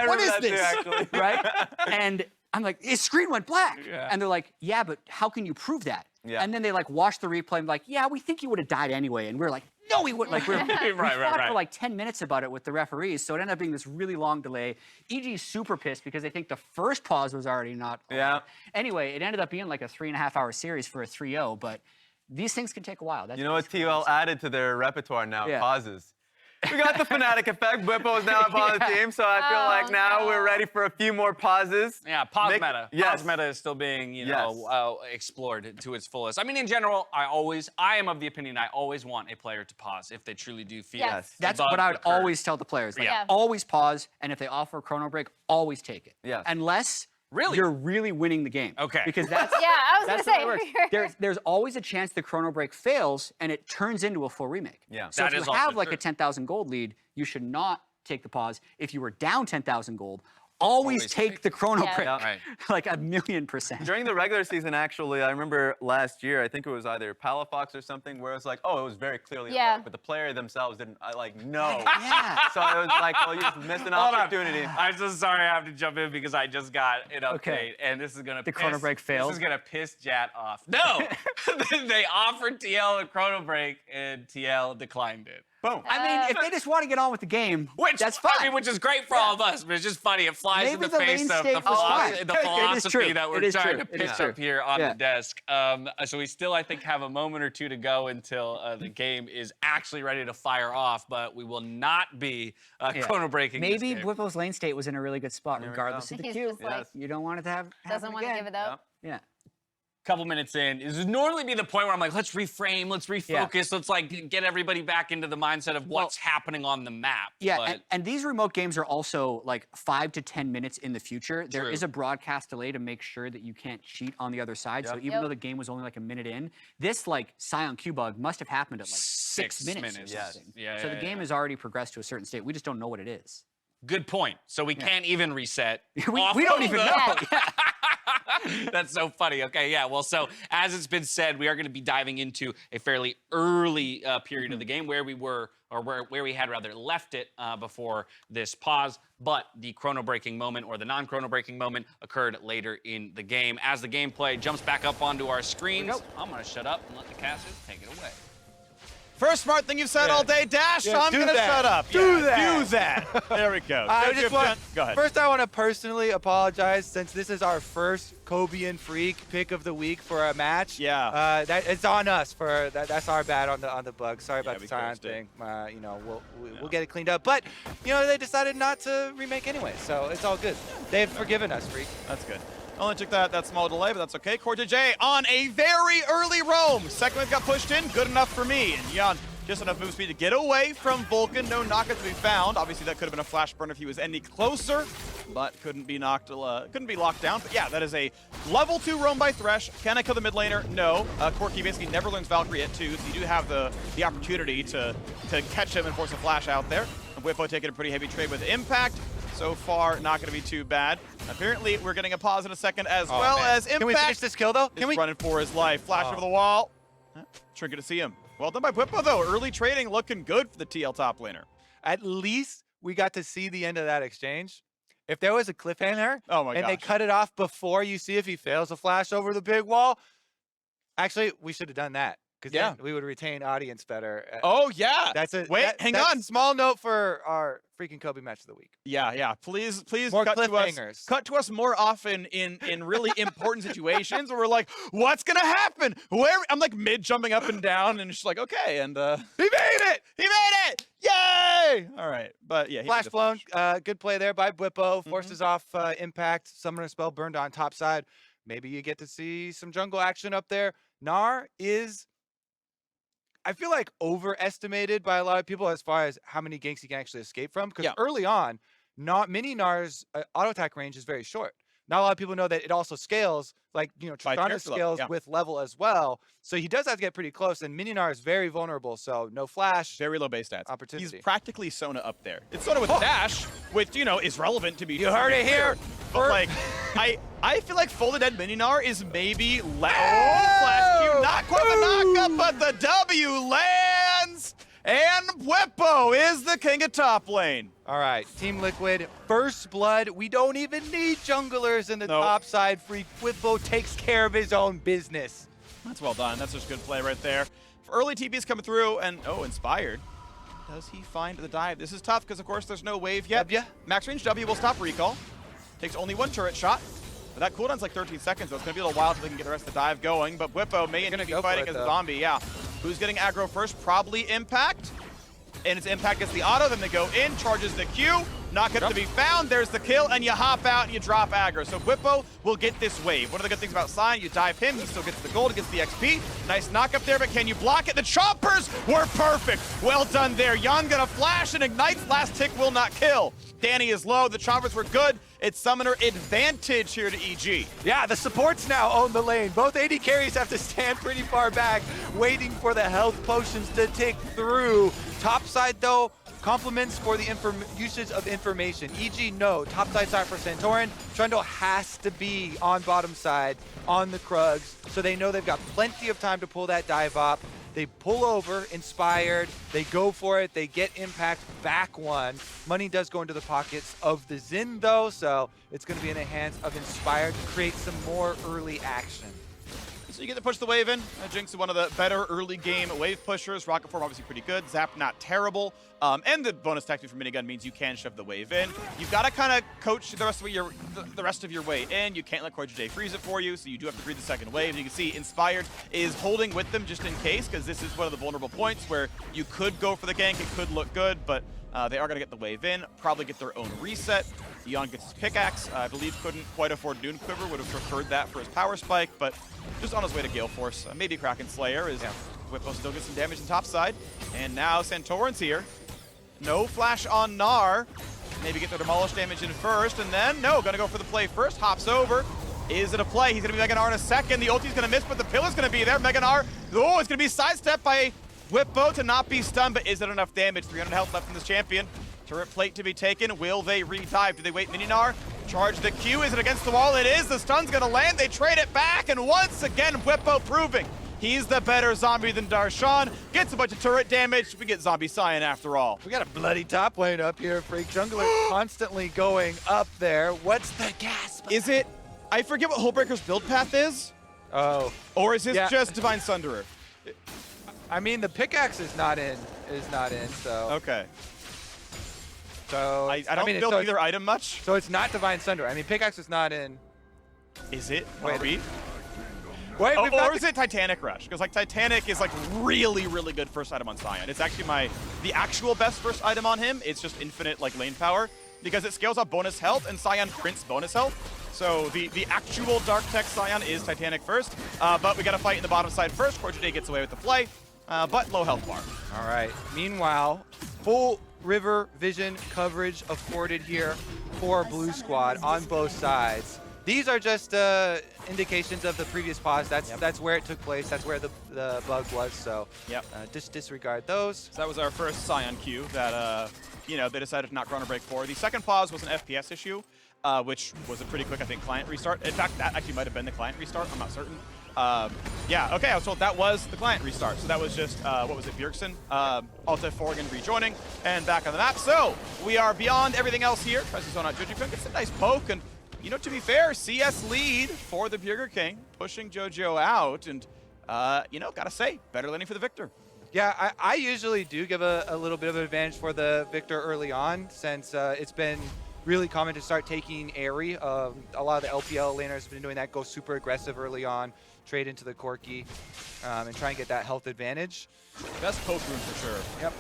Speaker 2: What is this?
Speaker 4: Actually.
Speaker 2: Right? And I'm like, his screen went black. Yeah. And they're like, yeah, but how can you prove that?
Speaker 4: Yeah.
Speaker 2: And then they like watch the replay and like, yeah, we think he would have died anyway. And we're like, no, he wouldn't. Like we fought for like 10 minutes about it with the referees. So it ended up being this really long delay. EG's super pissed because they think the first pause was already not over.
Speaker 4: Yeah.
Speaker 2: Anyway, it ended up being like a 3.5-hour series for a 3-0, but these things can take a while. That's
Speaker 4: You know what TL added to their repertoire now?
Speaker 2: Yeah.
Speaker 4: Pauses. We got the Fnatic effect. Bwipo is now up on the team, so I feel like now we're ready for a few more pauses.
Speaker 3: Yeah, pause
Speaker 4: Make-
Speaker 3: meta.
Speaker 4: yes.
Speaker 3: Pause meta is still being, explored to its fullest. I mean, in general, I am of the opinion I always want a player to pause if they truly do feel.
Speaker 5: Yes.
Speaker 2: That's
Speaker 3: above
Speaker 2: what I would
Speaker 3: the curve.
Speaker 2: always tell the players. Like,
Speaker 5: Yeah.
Speaker 2: always pause, and if they offer a chrono break, always take it.
Speaker 4: Yes.
Speaker 2: Unless
Speaker 3: Really?
Speaker 2: you're really winning the game.
Speaker 3: Okay.
Speaker 2: Because that's
Speaker 5: Yeah, I was
Speaker 2: that's
Speaker 5: gonna
Speaker 2: the way it
Speaker 5: say.
Speaker 2: works. There's always a chance the chrono break fails and it turns into a full remake.
Speaker 4: Yeah.
Speaker 2: So
Speaker 3: That
Speaker 2: if
Speaker 3: is
Speaker 2: you
Speaker 3: also
Speaker 2: have like
Speaker 3: true.
Speaker 2: a 10,000 gold lead, you should not take the pause. If you were down 10,000 gold, always take the chrono
Speaker 5: Yeah.
Speaker 2: break.
Speaker 5: Yeah.
Speaker 3: Right.
Speaker 2: Like 1,000,000%.
Speaker 4: During the regular season, actually, I remember last year, I think it was either Palafox or something, where it's like, oh, it was very clearly
Speaker 5: Yeah.
Speaker 4: above, but the player themselves didn't, know.
Speaker 2: Yeah.
Speaker 4: So I was like, well, you just missed an
Speaker 3: Hold on.
Speaker 4: opportunity.
Speaker 3: I'm so sorry I have to jump in because I just got an update,
Speaker 2: Okay.
Speaker 3: and this is gonna
Speaker 2: The chrono break failed?
Speaker 3: This is gonna piss Jat off. No, they offered TL a chrono break, and TL declined it.
Speaker 4: Boom.
Speaker 2: I mean, if they just want to get on with the game,
Speaker 3: Which
Speaker 2: that's fine.
Speaker 3: I mean, which is great for all of us, but it's just funny. It flies in
Speaker 2: Maybe
Speaker 3: the
Speaker 2: the
Speaker 3: face
Speaker 2: lane
Speaker 3: of
Speaker 2: state was fine.
Speaker 3: the
Speaker 2: It is
Speaker 3: philosophy
Speaker 2: true.
Speaker 3: that we're
Speaker 2: It is
Speaker 3: trying
Speaker 2: true.
Speaker 3: to
Speaker 2: It is
Speaker 3: pitch
Speaker 2: true.
Speaker 3: up here on
Speaker 2: Yeah.
Speaker 3: the desk. So we still, I think, have a moment or two to go until the game is actually ready to fire off, but we will not be chrono breaking.
Speaker 2: Maybe
Speaker 3: this game.
Speaker 2: Bwipo's lane state was in a really good spot,
Speaker 4: we
Speaker 2: regardless
Speaker 4: go.
Speaker 2: of the
Speaker 5: He's
Speaker 2: queue.
Speaker 5: just like,
Speaker 2: You don't want it to have
Speaker 5: doesn't want to give it up.
Speaker 2: Yeah.
Speaker 3: Couple minutes in is normally be the point where I'm like, let's reframe, let's refocus, let's like get everybody back into the mindset of what's happening on the map.
Speaker 2: Yeah,
Speaker 3: but
Speaker 2: and these remote games are also like 5 to 10 minutes in the future. There
Speaker 3: True.
Speaker 2: is a broadcast delay to make sure that you can't cheat on the other side. So
Speaker 4: Yep.
Speaker 2: even though the game was only like a minute in, this like Scion Q bug must have happened at like 6 minutes. Or
Speaker 3: Yes.
Speaker 2: something.
Speaker 3: Yeah,
Speaker 2: So
Speaker 3: yeah,
Speaker 2: the game
Speaker 3: yeah.
Speaker 2: has already progressed to a certain state. We just don't know what it is.
Speaker 3: Good point. So we can't even reset.
Speaker 2: we
Speaker 3: off
Speaker 2: don't
Speaker 3: of
Speaker 2: even
Speaker 3: the-
Speaker 2: know.
Speaker 3: That's so funny. Okay, yeah. Well, so as it's been said, we are going to be diving into a fairly early period of the game where we were, or where we had rather left it before this pause. But the chrono breaking moment, or the non-chrono breaking moment, occurred later in the game. As the gameplay jumps back up onto our screens, I'm going to shut up and let the casters take it away.
Speaker 6: First smart thing you've said all day, Dash.
Speaker 7: Yeah,
Speaker 6: I'm
Speaker 7: do
Speaker 6: gonna
Speaker 7: that.
Speaker 6: shut up.
Speaker 7: Do
Speaker 6: Yeah,
Speaker 7: that.
Speaker 6: Do that. There we go.
Speaker 7: I
Speaker 6: Go,
Speaker 7: just want,
Speaker 6: Go ahead.
Speaker 7: First, I want to personally apologize since this is our first Kobean Freak pick of the week for a match.
Speaker 6: Yeah.
Speaker 7: That it's on us for that. That's our bad on the bug. Sorry about
Speaker 6: we
Speaker 7: the Scion
Speaker 6: cursed it.
Speaker 7: thing. We'll get it cleaned up. But they decided not to remake anyway, so it's all good. They've forgiven us, Freak.
Speaker 6: That's good. Only took that small delay, but that's okay. CoreJJ on a very early roam. Second wave got pushed in, good enough for me. And Jan, just enough move speed to get away from Vulcan. No knockout to be found. Obviously, that could have been a flash burn if he was any closer, but couldn't be locked down. But yeah, that is a level 2 roam by Thresh. Can I kill the mid laner? No. Corki basically never learns Valkyrie at 2, so you do have the opportunity to catch him and force a flash out there. And Bwipo taking a pretty heavy trade with Impact. So far, not going to be too bad. Apparently, we're getting a pause in a second as well as Impact.
Speaker 7: Can we finish this kill though?
Speaker 6: Is running for his life. Flash over the wall. Trinket to see him. Well done by Bwipo, though. Early trading looking good for the TL top laner.
Speaker 7: At least we got to see the end of that exchange. If there was a cliffhanger
Speaker 6: Oh my
Speaker 7: and they
Speaker 6: gosh.
Speaker 7: cut it off before you see if he fails a flash over the big wall, actually, we should have done that. because
Speaker 6: Yeah.
Speaker 7: then we would retain audience better.
Speaker 6: Oh, yeah.
Speaker 7: That's a
Speaker 6: Wait, hang
Speaker 7: that's
Speaker 6: on.
Speaker 7: a small note for our freaking Kobe match of the week.
Speaker 6: Yeah. Please
Speaker 7: More
Speaker 6: cut to us.
Speaker 7: cliffhangers.
Speaker 6: Cut to us more often in really important situations where we're like, what's gonna happen? Where I'm like mid jumping up and down, and it's just like, okay, and he made it! He made it! Yay! All right, but yeah, he
Speaker 7: Flash
Speaker 6: did the
Speaker 7: flown,
Speaker 6: flash.
Speaker 7: good play there by Bwipo. Forces off impact. Summoner spell burned on top side. Maybe you get to see some jungle action up there. Gnar is, I feel like, overestimated by a lot of people as far as how many ganks he can actually escape from. Because early on, mini Gnar's auto attack range is very short. Not a lot of people know that it also scales, like, Tristana scales with level as well. So he does have to get pretty close, and Mini Gnar is very vulnerable, so no flash.
Speaker 6: Very low base stats.
Speaker 7: Opportunity.
Speaker 6: He's practically Sona up there. It's Sona with dash, which, is relevant to be.
Speaker 7: You heard it here.
Speaker 6: But, like, I feel like Folded Dead Mini Gnar is maybe flash Q. Not quite the knockup, but the W lands! And Bwipo is the king of top lane.
Speaker 7: All right, Team Liquid, first blood. We don't even need junglers in the top side. Freak Bwipo takes care of his own business.
Speaker 6: That's well done. That's just good play right there. Early TP's coming through, and Inspired. Does he find the dive? This is tough because, of course, there's no wave yet.
Speaker 7: W.
Speaker 6: Max range W will stop recall. Takes only one turret shot. But that cooldown's like 13 seconds, so it's going to be a little while until they can get the rest of the dive going. But Bwipo may be fighting as a zombie, yeah. Who's getting aggro first? Probably Impact. And it's Impact gets the auto, then they go in, charges the Q, knock-up to be found, there's the kill, and you hop out and you drop aggro. So Bwipo will get this wave. One of the good things about Sion, you dive him, he still gets the gold, gets the XP. Nice knock-up there, but can you block it? The choppers were perfect. Well done there. Jan gonna flash and ignites, last tick will not kill. Danny is low, the choppers were good. It's summoner advantage here to EG.
Speaker 7: Yeah, the supports now own the lane. Both AD carries have to stand pretty far back, waiting for the health potions to tick through. Top side, though, compliments for the usage of information. EG, no. Top side start for Santorin. Trundle has to be on bottom side, on the Krugs, so they know they've got plenty of time to pull that dive up. They pull over, Inspired, they go for it, they get Impact, back one. Money does go into the pockets of the Xin, though, so it's going to be in the hands of Inspired to create some more early action.
Speaker 6: So you get to push the wave in. Jinx is one of the better early game wave pushers. Rocket Form obviously pretty good. Zap not terrible. And the bonus tactic for minigun means you can shove the wave in. You've got to kind of coach the rest of your way in. You can't let CoreJJ freeze it for you, so you do have to breathe the second wave. You can see Inspired is holding with them just in case, because this is one of the vulnerable points where you could go for the gank. It could look good, but they are going to get the wave in, probably get their own reset. Jan gets his pickaxe. I believe couldn't quite afford Dune Quiver, would have preferred that for his power spike, but just on his way to Gale Force. Maybe Kraken Slayer is Bwipo still gets some damage on top side. And now Santorin's here. No flash on Gnar. Maybe get the demolish damage in first, and then gonna go for the play first. Hops over. Is it a play? He's gonna be Mega Gnar in a second. The ulti's gonna miss, but the pillar's gonna be there. Mega Gnar, it's gonna be sidestepped by Bwipo to not be stunned, but is it enough damage? 300 health left from this champion. Turret plate to be taken. Will they re-dive? Do they wait Mini Gnar? Charge the Q. Is it against the wall? It is. The stun's gonna land. They trade it back, and once again, Bwipo proving he's the better zombie than Darshan. Gets a bunch of turret damage. We get Zombie Sion after all.
Speaker 7: We got a bloody top lane up here. Freak Jungler constantly going up there. What's the gasp?
Speaker 6: Is it? I forget what Hullbreaker's build path is.
Speaker 7: Oh.
Speaker 6: Or is this just Divine Sunderer?
Speaker 7: I mean, the pickaxe is not in, so.
Speaker 6: Okay.
Speaker 7: So
Speaker 6: I don't build either item much.
Speaker 7: So it's not Divine Sunderer. I mean, pickaxe is not in.
Speaker 6: Is it?
Speaker 7: Wait,
Speaker 6: or is it Titanic Rush? Because like Titanic is like really, really good first item on Sion. It's actually the actual best first item on him. It's just infinite like lane power because it scales up bonus health and Sion prints bonus health. So the actual Dark Tech Sion is Titanic first, but we got to fight in the bottom side first. CoreJJ gets away with the play, but low health bar.
Speaker 7: All right. Meanwhile, full river vision coverage afforded here for Blue Squad on both sides. These are just indications of the previous pause. That's where it took place. That's where the bug was. So just disregard those.
Speaker 6: So that was our first Sion Q that they decided to not Chrono Break for. The second pause was an FPS issue, which was a pretty quick, I think, client restart. In fact, that actually might have been the client restart. I'm not certain. Okay, I was told that was the client restart. So that was just, what was it, Bjergsen? Alta Forgan rejoining and back on the map. So we are beyond everything else here. Tries to zone out Jojo. Gets a nice poke. And, to be fair, CS lead for the Burger King, pushing JoJo out. And you know, gotta say, better laning for the Victor.
Speaker 7: Yeah, I usually do give a little bit of an advantage for the Victor early on, since it's been really common to start taking Airy. A lot of the LPL laners have been doing that, go super aggressive early on, trade into the Corki, and try and get that health advantage.
Speaker 6: Best poke rune for sure.
Speaker 7: Yep.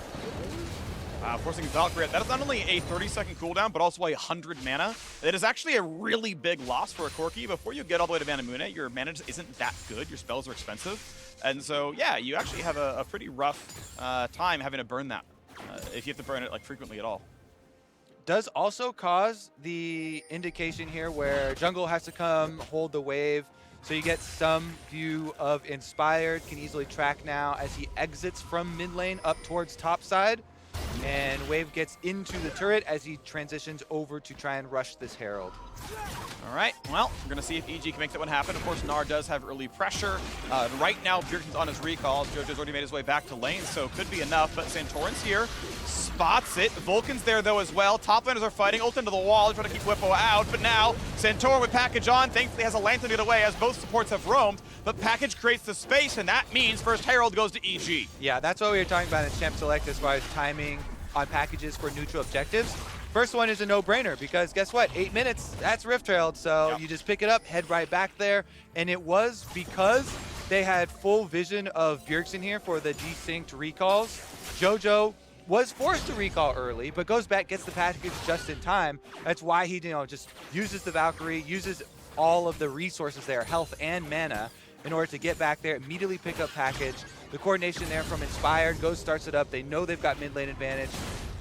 Speaker 6: Forcing Valkyrie, that is not only a 30-second cooldown, but also 100 mana. It is actually a really big loss for a Corki. Before you get all the way to Vanamune, your mana just isn't that good. Your spells are expensive. And so, yeah, you actually have a pretty rough time having to burn that, if you have to burn it like frequently at all.
Speaker 7: Does also cause the indication here where jungle has to come hold the wave. So you get some view of Inspired, can easily track now as he exits from mid lane up towards top side. And Wave gets into the turret as he transitions over to try and rush this Herald.
Speaker 6: All right, well, we're going to see if EG can make that one happen. Of course, Gnar does have early pressure. Right now, Bjergsen's on his recalls. Jojo's already made his way back to lane, so could be enough. But Santorin's here, spots it. Vulcan's there, though, as well. Top laners are fighting, ult into the wall, trying to keep Whippo out. But now, Santorin with Package on, thankfully has a lantern to get away as both supports have roamed. But Package creates the space, and that means first Herald goes to EG.
Speaker 7: Yeah, that's what we were talking about in Champ Select as far as timing on packages for neutral objectives. First one is a no-brainer because guess what? 8 minutes, that's Rift Herald. So
Speaker 6: Yep.
Speaker 7: you just pick it up, head right back there. And it was because they had full vision of Bjergsen here for the desynced recalls. Jojo was forced to recall early, but goes back, gets the package just in time. That's why he, just uses the Valkyrie, uses all of the resources there, health and mana, in order to get back there, immediately pick up package. The coordination there from Inspired goes, starts it up. They know they've got mid lane advantage.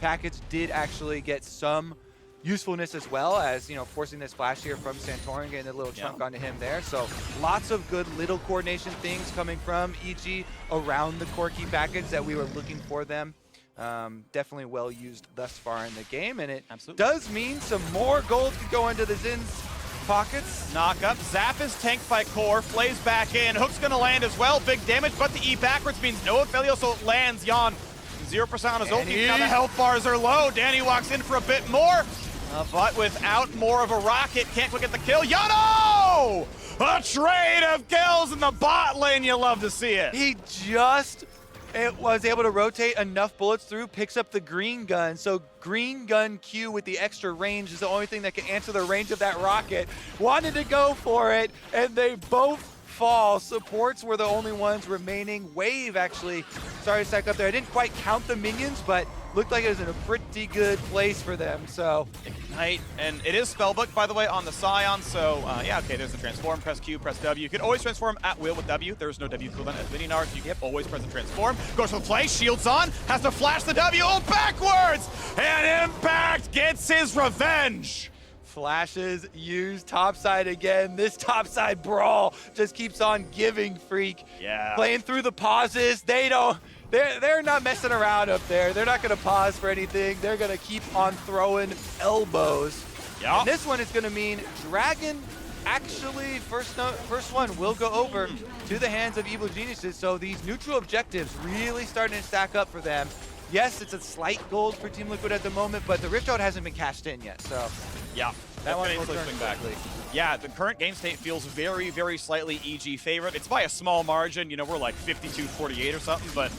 Speaker 7: Package did actually get some usefulness as well as, forcing this flash here from Santorin, getting a little chunk onto him there. So lots of good little coordination things coming from EG around the Corki package that we were looking for them. Definitely well used thus far in the game, and it does mean some more gold could go into the Zin's pockets.
Speaker 6: Knock up. Zap is tanked by Core. Flays back in. Hook's going to land as well. Big damage, but the E backwards means no Ophelio, so it lands. Jan, 0% on his ulti. Now the health bars are low. Danny walks in for a bit more, but without more of a rocket, can't quite get the kill. Yano! A trade of kills in the bot lane. You love to see it.
Speaker 7: He just was able to rotate enough bullets through, picks up the green gun. So green gun Q with the extra range is the only thing that can answer the range of that rocket. Wanted to go for it, and they both fall. Supports were the only ones remaining. Wave actually started to stack up there. I didn't quite count the minions, but looked like it was in a pretty good place for them. So
Speaker 6: Ignite, and it is spellbook, by the way, on the Scion. So yeah, okay, there's the transform. Press Q, press W. You can always transform at will with W. There's no W cooldown as Mininar, so you can always press the transform. Goes for the play, shields on, has to flash the W, backwards, and Impact gets his revenge.
Speaker 7: Flashes used topside again. This topside brawl just keeps on giving, Freak.
Speaker 6: Yeah.
Speaker 7: Playing through the pauses. They're not messing around up there. They're not gonna pause for anything. They're gonna keep on throwing elbows.
Speaker 6: Yeah.
Speaker 7: And this one is gonna mean Dragon actually first one will go over to the hands of Evil Geniuses. So these neutral objectives really starting to stack up for them. Yes, it's a slight gold for Team Liquid at the moment, but the Rift Out hasn't been cashed in yet. So
Speaker 6: yeah,
Speaker 7: that one will
Speaker 6: swing
Speaker 7: turn
Speaker 6: back.
Speaker 7: quickly.
Speaker 6: Yeah, the current game state feels very, very slightly EG favorite. It's by a small margin. We're like 52-48 or something, but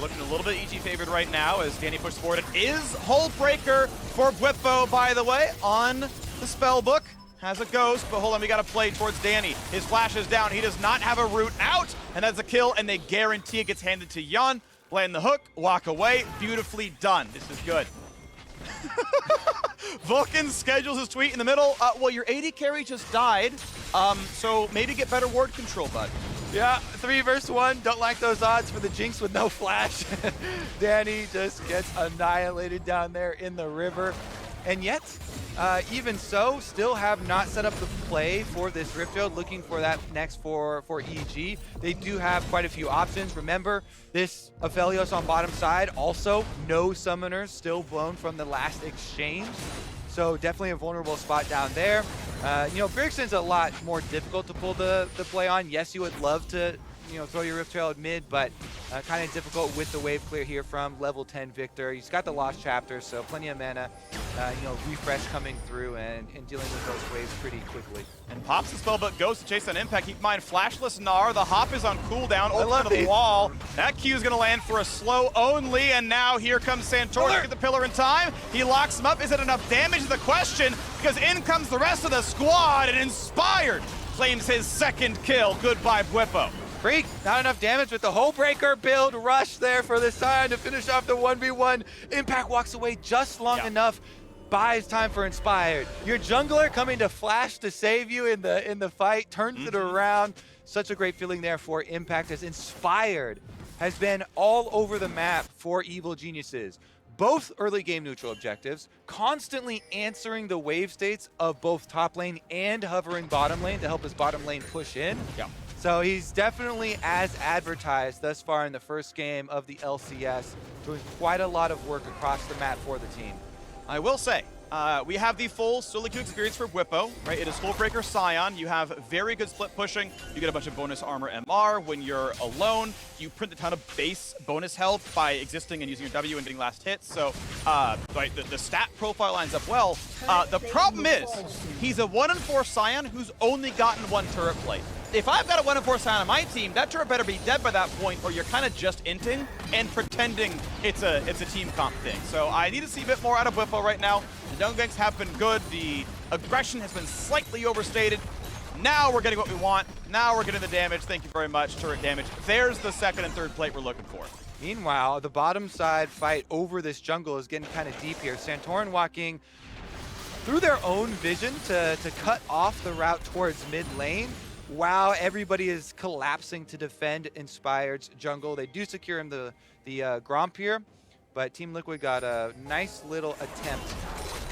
Speaker 6: looking a little bit EG favored right now as Danny pushes forward. It is Hull Breaker for Bwipo, by the way, on the spellbook. Has a ghost, but hold on, we got to play towards Danny. His flash is down. He does not have a route out, and that's a kill, and they guarantee it gets handed to Jan. Land the hook, walk away. Beautifully done. This is good. Vulcan schedules his tweet in the middle. Well, your AD carry just died, so maybe get better ward control, bud.
Speaker 7: Yeah, 3 versus 1. Don't like those odds for the Jinx with no flash. Danny just gets annihilated down there in the river. And yet, even so, still have not set up the play for this Rift Field, looking for that next for EG. They do have quite a few options. Remember, this Aphelios on bottom side, also no summoners still blown from the last exchange. So definitely a vulnerable spot down there. Bjergsen's a lot more difficult to pull the play on. Yes, you would love to throw your Rift Trail at mid, but kind of difficult with the wave clear here from level 10 Victor. He's got the Lost Chapter, so plenty of mana. refresh coming through and dealing with those waves pretty quickly.
Speaker 6: And pops the spell, but goes to chase that impact. Keep in mind, flashless Gnar. The hop is on cooldown. Over
Speaker 7: love
Speaker 6: to the
Speaker 7: these.
Speaker 6: wall. That Q is going to land for a slow only. And now here comes Santor to get the pillar in time. He locks him up. Is it enough damage is the question? Because in comes the rest of the squad. And Inspired claims his second kill. Goodbye, Bwipo.
Speaker 7: Freak, not enough damage with the Hole Breaker build. Rush there for the Scion to finish off the 1v1. Impact walks away just long enough. Buys time for Inspired. Your jungler coming to flash to save you in the fight, turns it around. Such a great feeling there for Impact as Inspired has been all over the map for Evil Geniuses. Both early game neutral objectives, constantly answering the wave states of both top lane and hovering bottom lane to help his bottom lane push in.
Speaker 6: Yeah.
Speaker 7: So he's definitely, as advertised thus far in the first game of the LCS, doing quite a lot of work across the map for the team.
Speaker 6: I will say, we have the full solo queue experience for Bwipo, right? It is Hullbreaker Scion. You have very good split pushing. You get a bunch of bonus armor MR. When you're alone, you print a ton of base bonus health by existing and using your W and getting last hits. So right, the stat profile lines up well. The problem is, he's a 1-in-4 Scion who's only gotten one turret plate. If I've got a 1-in-4 Scion on my team, that turret better be dead by that point, or you're kind of just inting and pretending it's a team comp thing. So I need to see a bit more out of Bwipo right now. The Dung Ganks have been good. The aggression has been slightly overstated. Now we're getting what we want. Now we're getting the damage. Thank you very much, turret damage. There's the second and third plate we're looking for.
Speaker 7: Meanwhile, the bottom side fight over this jungle is getting kind of deep here. Santorin walking through their own vision to cut off the route towards mid lane. Wow, everybody is collapsing to defend Inspired's jungle. They do secure him the Gromp here, but Team Liquid got a nice little attempt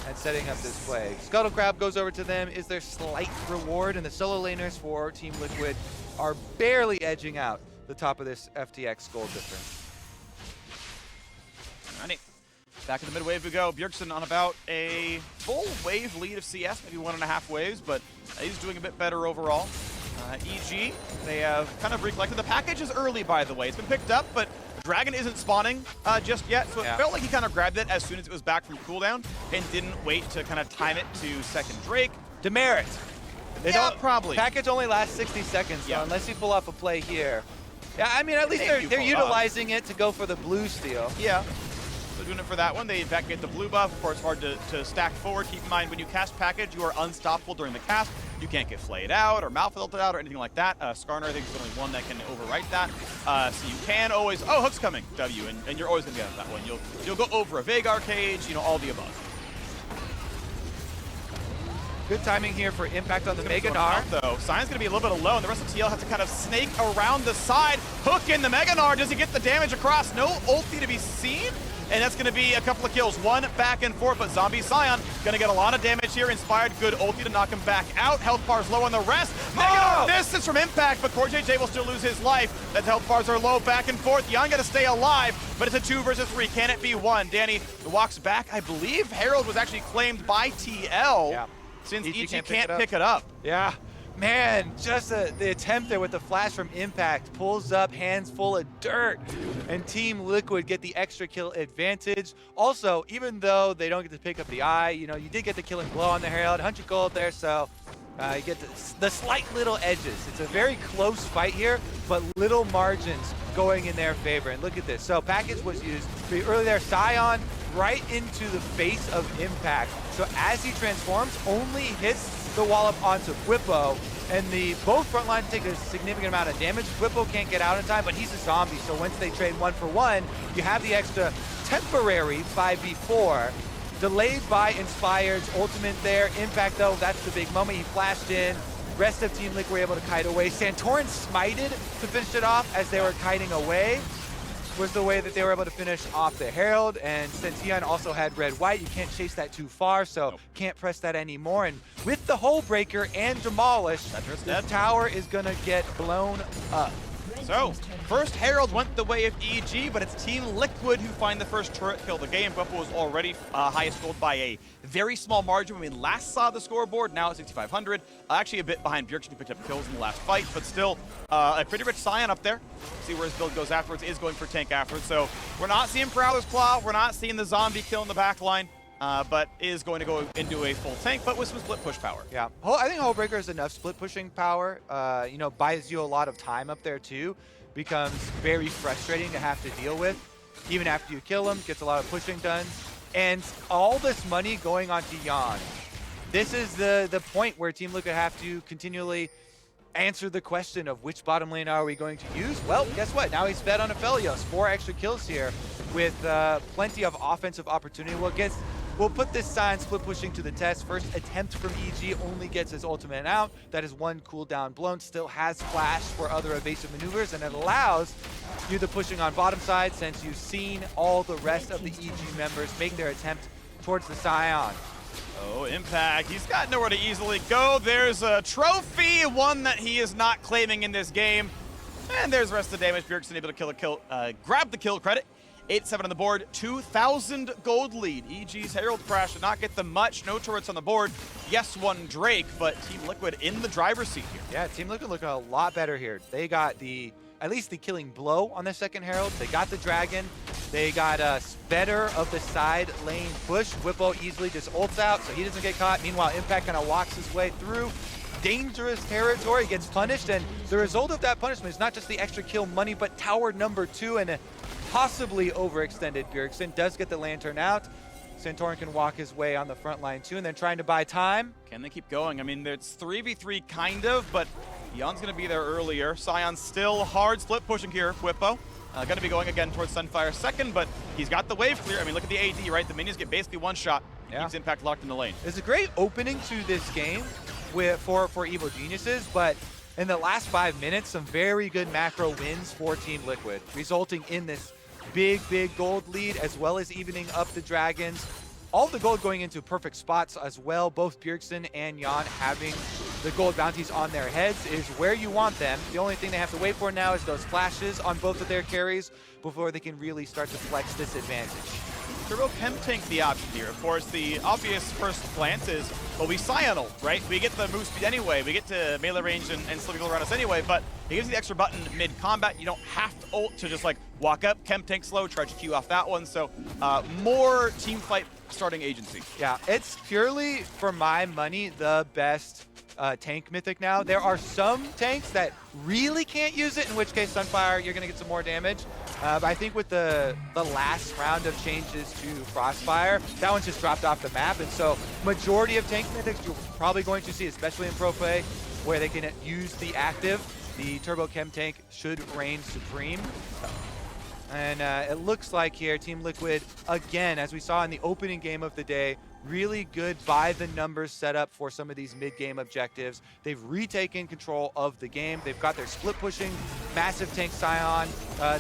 Speaker 7: at setting up this play. Scuttle Crab goes over to them, is their slight reward, and the solo laners for Team Liquid are barely edging out the top of this FTX gold difference.
Speaker 6: Alrighty. Back in the mid wave we go. Bjergsen on about a full wave lead of CS, maybe 1.5 waves, but he's doing a bit better overall. EG, they have kind of recollected. The package is early, by the way. It's been picked up, but Dragon isn't spawning just yet, so it felt like he kind of grabbed it as soon as it was back from cooldown and didn't wait to kind of time it to second Drake.
Speaker 7: Demerit. They don't
Speaker 6: probably.
Speaker 7: Package only lasts 60 seconds, so unless you pull off a play here. Yeah, I mean, at least they're utilizing it to go for the blue steal.
Speaker 6: Yeah. So doing it for that one. They in fact get the blue buff. Of course, hard to stack forward. Keep in mind, when you cast package, you are unstoppable during the cast. You can't get flayed out or mouth-ulted out or anything like that. Skarner, I think, is the only one that can overwrite that. So you can always, oh, hook's coming, W, and you're always gonna get that one. You'll go over a Veigar cage, you know, all the above.
Speaker 7: Good timing here for Impact on the Mega Gnar.
Speaker 6: Though Sion's gonna be a little bit alone. The rest of TL has to kind of snake around the side. Hook in the Mega Gnar. Does he get the damage across? No ulti to be seen. And that's going to be a couple of kills. One back and forth, but Zombie Sion going to get a lot of damage here. Inspired, good ulti to knock him back out. Health bars low on the rest. Negative distance from Impact, but CoreJJ will still lose his life. That health bars are low back and forth. Young got to stay alive, but it's a 2 versus 3. Can it be 1? Danny walks back. I believe Herald was actually claimed by TL since EG can't pick it up.
Speaker 7: Yeah. Man, just the attempt there with the flash from Impact pulls up, hands full of dirt, and Team Liquid get the extra kill advantage. Also, even though they don't get to pick up the eye, you know, you did get the killing blow on the Herald, 100 gold there, so you get the slight little edges. It's a very close fight here, but little margins going in their favor. And look at this. So package was used earlier there, Sion right into the face of Impact. So as he transforms, only hits the wallop onto Bwipo, and both front lines take a significant amount of damage. Bwipo can't get out in time, but he's a zombie, so once they trade 1-for-1, you have the extra temporary 5v4, delayed by Inspired's ultimate there. Impact, though, that's the big moment. He flashed in. Rest of Team Liquid were able to kite away. Santorin smited to finish it off as they were kiting away. Was the way that they were able to finish off the Herald, and since Ian also had red-white, you can't chase that too far, so can't press that anymore. And with the Hole Breaker and Demolish, the tower is gonna get blown up.
Speaker 6: So, first Herald went the way of EG, but it's Team Liquid who find the first turret kill of the game. Bwipo was already highest gold by a very small margin when we last saw the scoreboard. Now at 6,500. Actually a bit behind Bjergsen, who picked up kills in the last fight, but still a pretty rich Sion up there. See where his build goes afterwards, is going for tank afterwards. So we're not seeing Prowler's Claw, we're not seeing the zombie kill in the back line. but is going to go into a full tank, but with some split push power.
Speaker 7: Yeah, I think Hullbreaker is enough split pushing power. You know, buys you a lot of time up there too. Becomes very frustrating to have to deal with. Even after you kill him, gets a lot of pushing done. And all this money going onto Jan. This is the point where Team Liquid have to continually answer the question of which bottom lane are we going to use. Well, guess what? Now he's fed on Aphelios. 4 extra kills here with plenty of offensive opportunity. We'll put this Sion split pushing to the test. First attempt from EG only gets his ultimate out. That is 1 cooldown blown. Still has flash for other evasive maneuvers, and it allows you the pushing on bottom side since you've seen all the rest of the EG members make their attempt towards the Sion.
Speaker 6: Oh, Impact. He's got nowhere to easily go. There's a trophy, one that he is not claiming in this game. And there's the rest of the damage. Bjergsen able to grab the kill credit. 8-7 on the board, 2,000 gold lead. EG's Herald Crash did not get them much. No turrets on the board. Yes, one Drake, but Team Liquid in the driver's seat here.
Speaker 7: Yeah, Team Liquid looking a lot better here. They got at least the killing blow on the second Herald. They got the Dragon. They got better of the side lane push. Whippo easily just ults out so he doesn't get caught. Meanwhile, Impact kind of walks his way through. Dangerous territory, gets punished, and the result of that punishment is not just the extra kill money, but tower number 2 and a possibly overextended Bjergsen. Does get the Lantern out. Santorin can walk his way on the front line too, and then trying to buy time.
Speaker 6: Can they keep going? I mean, it's 3v3 kind of, but Jan's going to be there earlier. Sion's still hard split pushing here. Whippo going to be going again towards Sunfire second, but he's got the wave clear. I mean, look at the AD, right? The minions get basically one shot.
Speaker 7: Yeah.
Speaker 6: Keeps Impact locked in the lane.
Speaker 7: It's a great opening to this game for Evil Geniuses, but in the last 5 minutes, some very good macro wins for Team Liquid, resulting in this big gold lead, as well as evening up the Dragons. All the gold going into perfect spots as well. Both Bjergsen and Jan having the gold bounties on their heads is where you want them. The only thing they have to wait for now is those flashes on both of their carries before they can really start to flex this advantage.
Speaker 6: Turbo Chem Tank the option here. Of course, the obvious first glance is, well, we Sion ult, right? We get the move speed anyway. We get to melee range and slow people around us anyway, but it gives you the extra button mid-combat. You don't have to ult to just like walk up, Chem Tank slow, try to Q off that one. So more team fight starting agency.
Speaker 7: Yeah, it's purely, for my money, the best tank mythic now. There are some tanks that really can't use it, in which case Sunfire, you're going to get some more damage. But I think with the last round of changes to Frostfire, that one just dropped off the map. And so majority of tank mythics you're probably going to see, especially in pro play, where they can use the active. The Turbo Chem Tank should reign supreme. And it looks like here, Team Liquid, again, as we saw in the opening game of the day, really good by the numbers setup for some of these mid-game objectives. They've retaken control of the game. They've got their split pushing, massive tank Sion,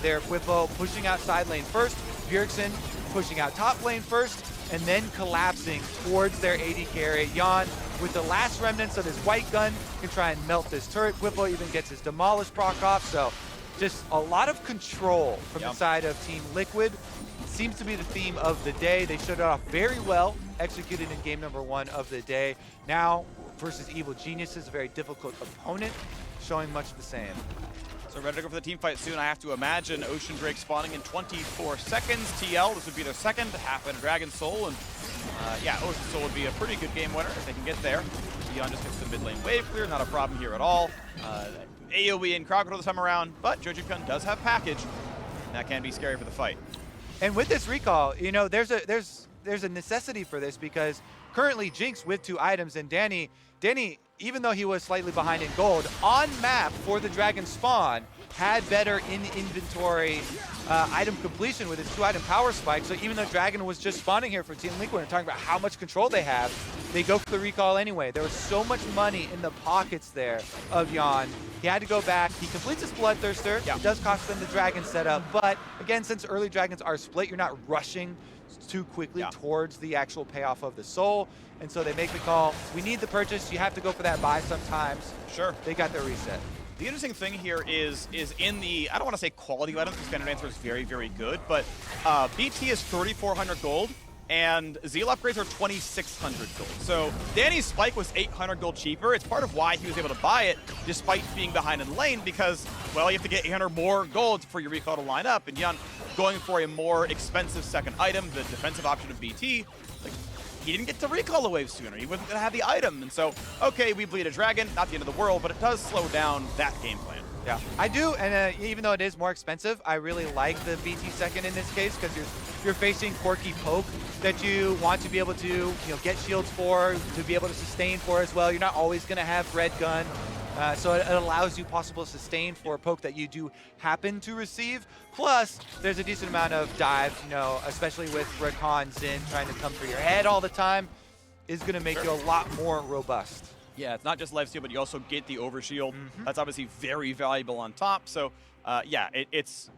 Speaker 7: their Whippo pushing out side lane first, Bjergsen pushing out top lane first, and then collapsing towards their AD carry. Jan, with the last remnants of his white gun, can try and melt this turret. Whippo even gets his demolish proc off, so just a lot of control from the side of Team Liquid. Seems to be the theme of the day. They showed it off very well, executed in game number 1 of the day. Now versus Evil Geniuses, a very difficult opponent, showing much the same.
Speaker 6: So ready to go for the team fight soon. I have to imagine Ocean Drake spawning in 24 seconds. TL, this would be their second, half and Dragon Soul, and yeah, Ocean Soul would be a pretty good game winner if they can get there. Beyond just gets the mid lane wave clear, not a problem here at all. AoE and Crocodile this time around, but Jojo does have package. That can be scary for the fight.
Speaker 7: And with this recall, you know, there's a necessity for this, because currently Jinx with 2 items, and Danny, even though he was slightly behind in gold, on map for the Dragon spawn, had better in-inventory item completion with his 2-item power spike. So even though Dragon was just spawning here for Team Liquid and talking about how much control they have, they go for the recall anyway. There was so much money in the pockets there of Jan. He had to go back. He completes his Bloodthirster. Yeah. It does cost them the Dragon setup, but again, since early Dragons are split, you're not rushing too quickly towards the actual payoff of the soul. And so they make the call. We need the purchase. You have to go for that buy sometimes.
Speaker 6: Sure.
Speaker 7: They got their reset.
Speaker 6: The interesting thing here is in the, I don't want to say quality items, because Standard Answer is very, very good, but BT is 3,400 gold, and Zeal upgrades are 2,600 gold. So Danny's spike was 800 gold cheaper. It's part of why he was able to buy it, despite being behind in lane, because, well, you have to get 800 more gold for your recall to line up, and Jan going for a more expensive second item, the defensive option of BT, like, he didn't get to recall the wave sooner. He wasn't going to have the item. And so, okay, we bleed a dragon, not the end of the world, but it does slow down that game plan.
Speaker 7: Yeah, I do, and even though it is more expensive, I really like the BT second in this case because you're facing quirky poke that you want to be able to get shields for, to be able to sustain for as well. You're not always going to have red gun, so it allows you possible sustain for poke that you do happen to receive. Plus, there's a decent amount of dive, especially with Rakan Xin trying to come for your head all the time, is going to make you a lot more robust.
Speaker 6: Yeah, it's not just lifesteal, but you also get the overshield. That's obviously very valuable on top. So, yeah, it's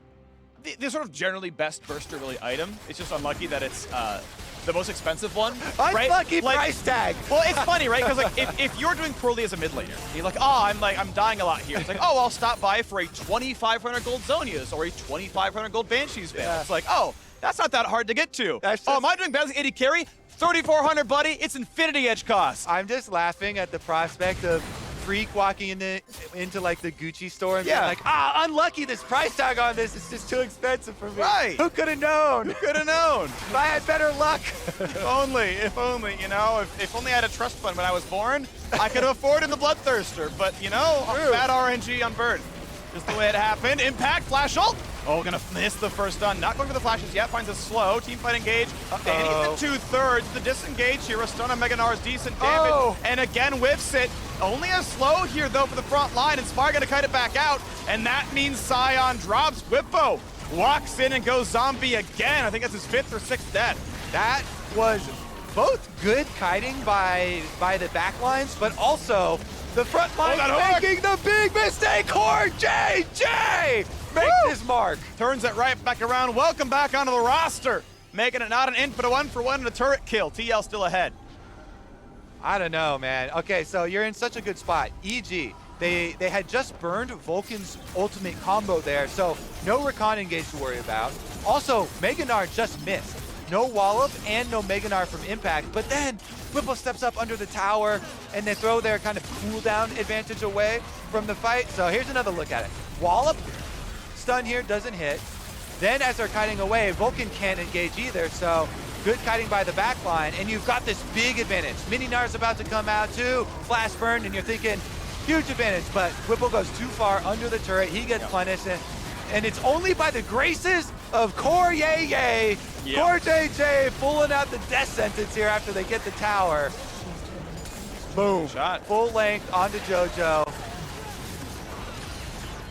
Speaker 6: the sort of generally best burster really item. It's just unlucky that it's the most expensive one.
Speaker 7: Unlucky
Speaker 6: right?
Speaker 7: price tag.
Speaker 6: Well, it's funny, right? Because like if you're doing poorly as a mid laner, you're like, oh, I'm dying a lot here. It's like, oh, I'll stop by for a 2,500 gold Zonias or a 2,500 gold Banshees fan.
Speaker 7: Yeah.
Speaker 6: It's like, oh, that's not that hard to get to.
Speaker 7: That's
Speaker 6: Oh,
Speaker 7: just-
Speaker 6: am I doing bad as AD carry? 3,400, buddy. It's Infinity Edge cost.
Speaker 7: I'm just laughing at the prospect of Freak walking into like the Gucci store and being
Speaker 6: Yeah.
Speaker 7: like, unlucky, this price tag on this is just too expensive for me.
Speaker 6: Right.
Speaker 7: Who could have known?
Speaker 6: Could have known.
Speaker 7: If I had better luck.
Speaker 6: If only, if only I had a trust fund when I was born, I could have afforded the Bloodthirster. But, bad RNG on Bird. Just the way it happened. Impact, flash ult. Oh, gonna miss the first stun. Not going for the flashes yet. Finds a slow. Team fight engage. Danny at the 2/3. The disengage here. A stun on Mega Gnar is decent damage.
Speaker 7: Oh.
Speaker 6: And again whiffs it. Only a slow here, though, for the front line. And Spire gonna kite it back out. And that means Scion drops. Whippo walks in and goes zombie again. I think that's his 5th or 6th death.
Speaker 7: That was both good kiting by the back lines, but also the front line
Speaker 6: that hook.
Speaker 7: making the big mistake. Core JJ makes his mark.
Speaker 6: Turns it right back around. Welcome back onto the roster. Making it not an int, but a 1-for-1 and a turret kill. TL still ahead.
Speaker 7: I don't know, man. Okay, so you're in such a good spot. EG, they had just burned Vulcan's ultimate combo there, so no Rakan engage to worry about. Also, Mega Gnar just missed. No Wallop and no Mega Gnar from Impact, but then Whipple steps up under the tower and they throw their kind of cooldown advantage away from the fight. So here's another look at it. Wallop, stun here, doesn't hit. Then as they're kiting away, Vulcan can't engage either, so good kiting by the back line, and you've got this big advantage. Mini Gnar's about to come out too, flash burn, and you're thinking, huge advantage, but Whipple goes too far under the turret, he gets punished, and it's only by the graces of Core Core JJ pulling out the death sentence here after they get the tower. Boom.
Speaker 6: Shot.
Speaker 7: Full length onto JoJo.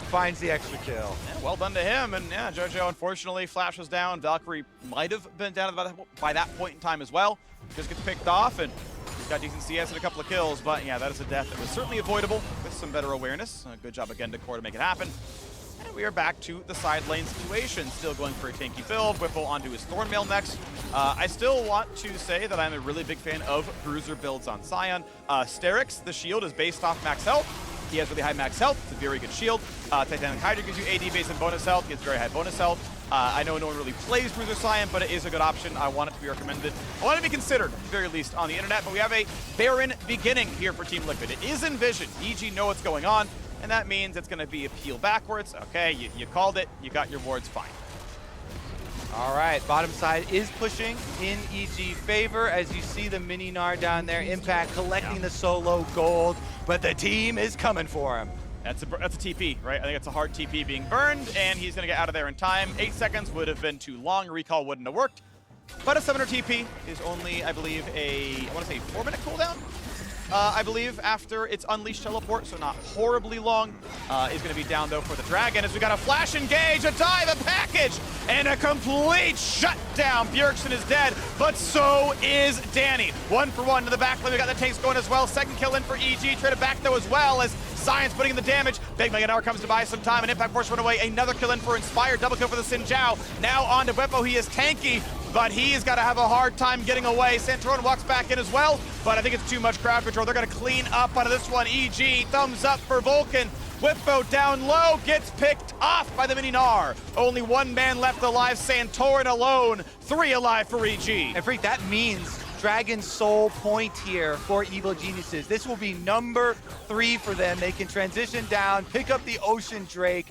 Speaker 7: Finds the extra kill.
Speaker 6: Yeah, well done to him. And yeah, JoJo unfortunately flashes down. Valkyrie might have been down by that point in time as well. Just gets picked off and he's got decent CS and a couple of kills. But yeah, that is a death that was certainly avoidable with some better awareness. Good job again to Core to make it happen. And we are back to the side lane situation. Still going for a tanky build. Whipple onto his Thornmail next. I still want to say that I'm a really big fan of bruiser builds on Scion. Sterix, the shield, is based off max health. He has really high max health. It's a very good shield. Titanic Hydra gives you AD base and bonus health. He has very high bonus health. I know no one really plays Bruiser Scion, but it is a good option. I want it to be recommended. I want it to be considered, at the very least, on the internet. But we have a barren beginning here for Team Liquid. It is envisioned. EG know what's going on, and that means it's going to be a peel backwards. Okay, you called it. You got your wards fine.
Speaker 7: All right, bottom side is pushing in EG favor as you see the Mini Gnar down there. Impact collecting the solo gold, but the team is coming for him.
Speaker 6: That's a TP, right? I think it's a hard TP being burned, and he's going to get out of there in time. 8 seconds would have been too long. Recall wouldn't have worked. But a 7er TP is only, I believe, I want to say 4-minute cooldown? I believe, after its Unleashed teleport, so not horribly long. Is going to be down, though, for the Dragon, as we got a flash engage, a dive, a package, and a complete shutdown. Bjergsen is dead, but so is Danny. 1-for-1 to the back lane. We got the tanks going as well. Second kill in for EG. Traded back, though, as well, as Science putting in the damage. Big Mega Gnar comes to buy some time, and Impact Force run away. Another kill in for Inspire. Double kill for the Xin Zhao. Now on to Whippo. He is tanky, but he's got to have a hard time getting away. Santorin walks back in as well, but I think it's too much crowd control. They're going to clean up out of this one. EG, thumbs up for Vulcan. Whippo down low, gets picked off by the Mini Gnar. Only one man left alive, Santorin alone. 3 alive for EG.
Speaker 7: And Freak, that means Dragon's Soul point here for Evil Geniuses. This will be number 3 for them. They can transition down, pick up the Ocean Drake.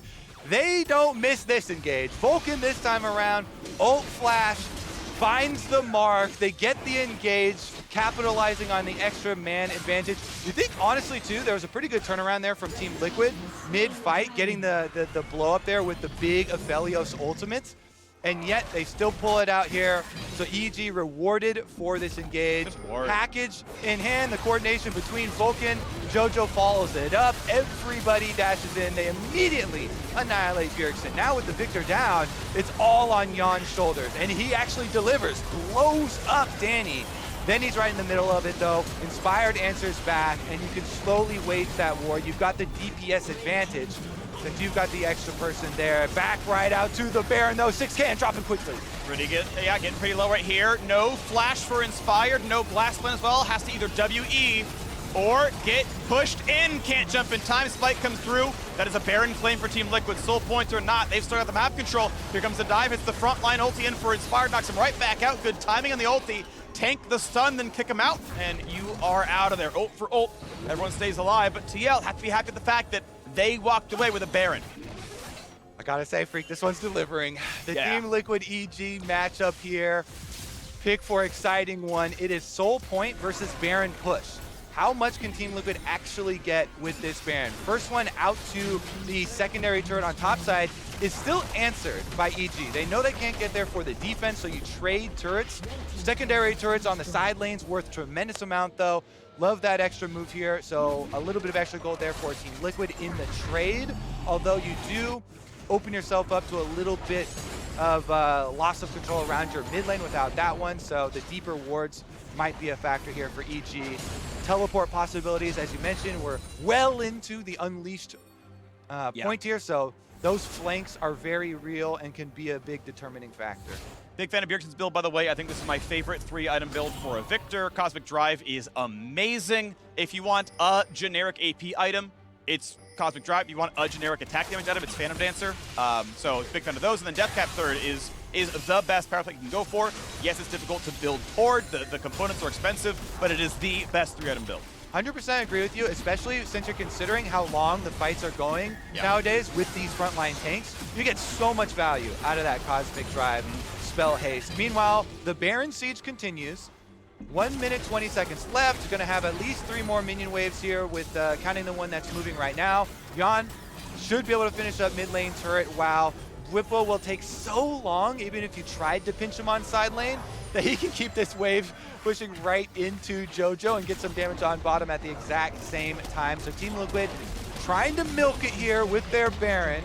Speaker 7: They don't miss this engage. Vulcan this time around, ult flash, finds the mark. They get the engage, capitalizing on the extra man advantage. You think, honestly, too, there was a pretty good turnaround there from Team Liquid mid-fight, getting the blow up there with the big Aphelios ultimates. And yet they still pull it out here. So EG rewarded for this engage. Package in hand, the coordination between Vulcan, JoJo follows it up. Everybody dashes in. They immediately annihilate Bjergsen. Now with the Victor down, it's all on Jan's shoulders. And he actually delivers, blows up Danny. Then he's right in the middle of it though. Inspired answers back, and you can slowly wage that war. You've got the DPS advantage, since you've got the extra person there. Back right out to the Baron though. 6K dropping quickly.
Speaker 6: Pretty good. Yeah, getting pretty low right here. No flash for Inspired, no blast plan as well. Has to either WE or get pushed in. Can't jump in time. Spike comes through. That is a Baron claim for Team Liquid. Soul points or not, they've started the map control. Here comes the dive. It's the front line ulti in for Inspired. Knocks him right back out. Good timing on the ulti. Tank the stun, then kick him out, and you are out of there. Ult for ult. Everyone stays alive, but TL have to be happy with the fact that they walked away with a Baron.
Speaker 7: I gotta say, Freak, this one's delivering. The Team Liquid EG matchup here. Pick for exciting one. It is Soul Point versus Baron push. How much can Team Liquid actually get with this Baron? First one out to the secondary turret on top side is still answered by EG. They know they can't get there for the defense, so you trade turrets. Secondary turrets on the side lanes worth tremendous amount though. Love that extra move here. So a little bit of extra gold there for Team Liquid in the trade. Although you do open yourself up to a little bit of loss of control around your mid lane without that one. So the deeper wards might be a factor here for EG. Teleport possibilities, as you mentioned, we're well into the unleashed point here. So those flanks are very real and can be a big determining factor.
Speaker 6: Big fan of Bjergsen's build, by the way. I think this is my favorite 3-item build for a Victor. Cosmic Drive is amazing. If you want a generic AP item, it's Cosmic Drive. If you want a generic attack damage item, it's Phantom Dancer. So big fan of those. And then Death Cap third is the best power play you can go for. Yes, it's difficult to build toward. The components are expensive, but it is the best 3-item build.
Speaker 7: 100% agree with you, especially since you're considering how long the fights are going nowadays with these frontline tanks. You get so much value out of that Cosmic Drive spell haste. Meanwhile, the Baron siege continues. 1 minute, 20 seconds left. You're going to have at least 3 more minion waves here with counting the one that's moving right now. Jan should be able to finish up mid lane turret. Wow. Whippo will take so long, even if you tried to pinch him on side lane, that he can keep this wave pushing right into JoJo and get some damage on bottom at the exact same time. So Team Liquid trying to milk it here with their Baron.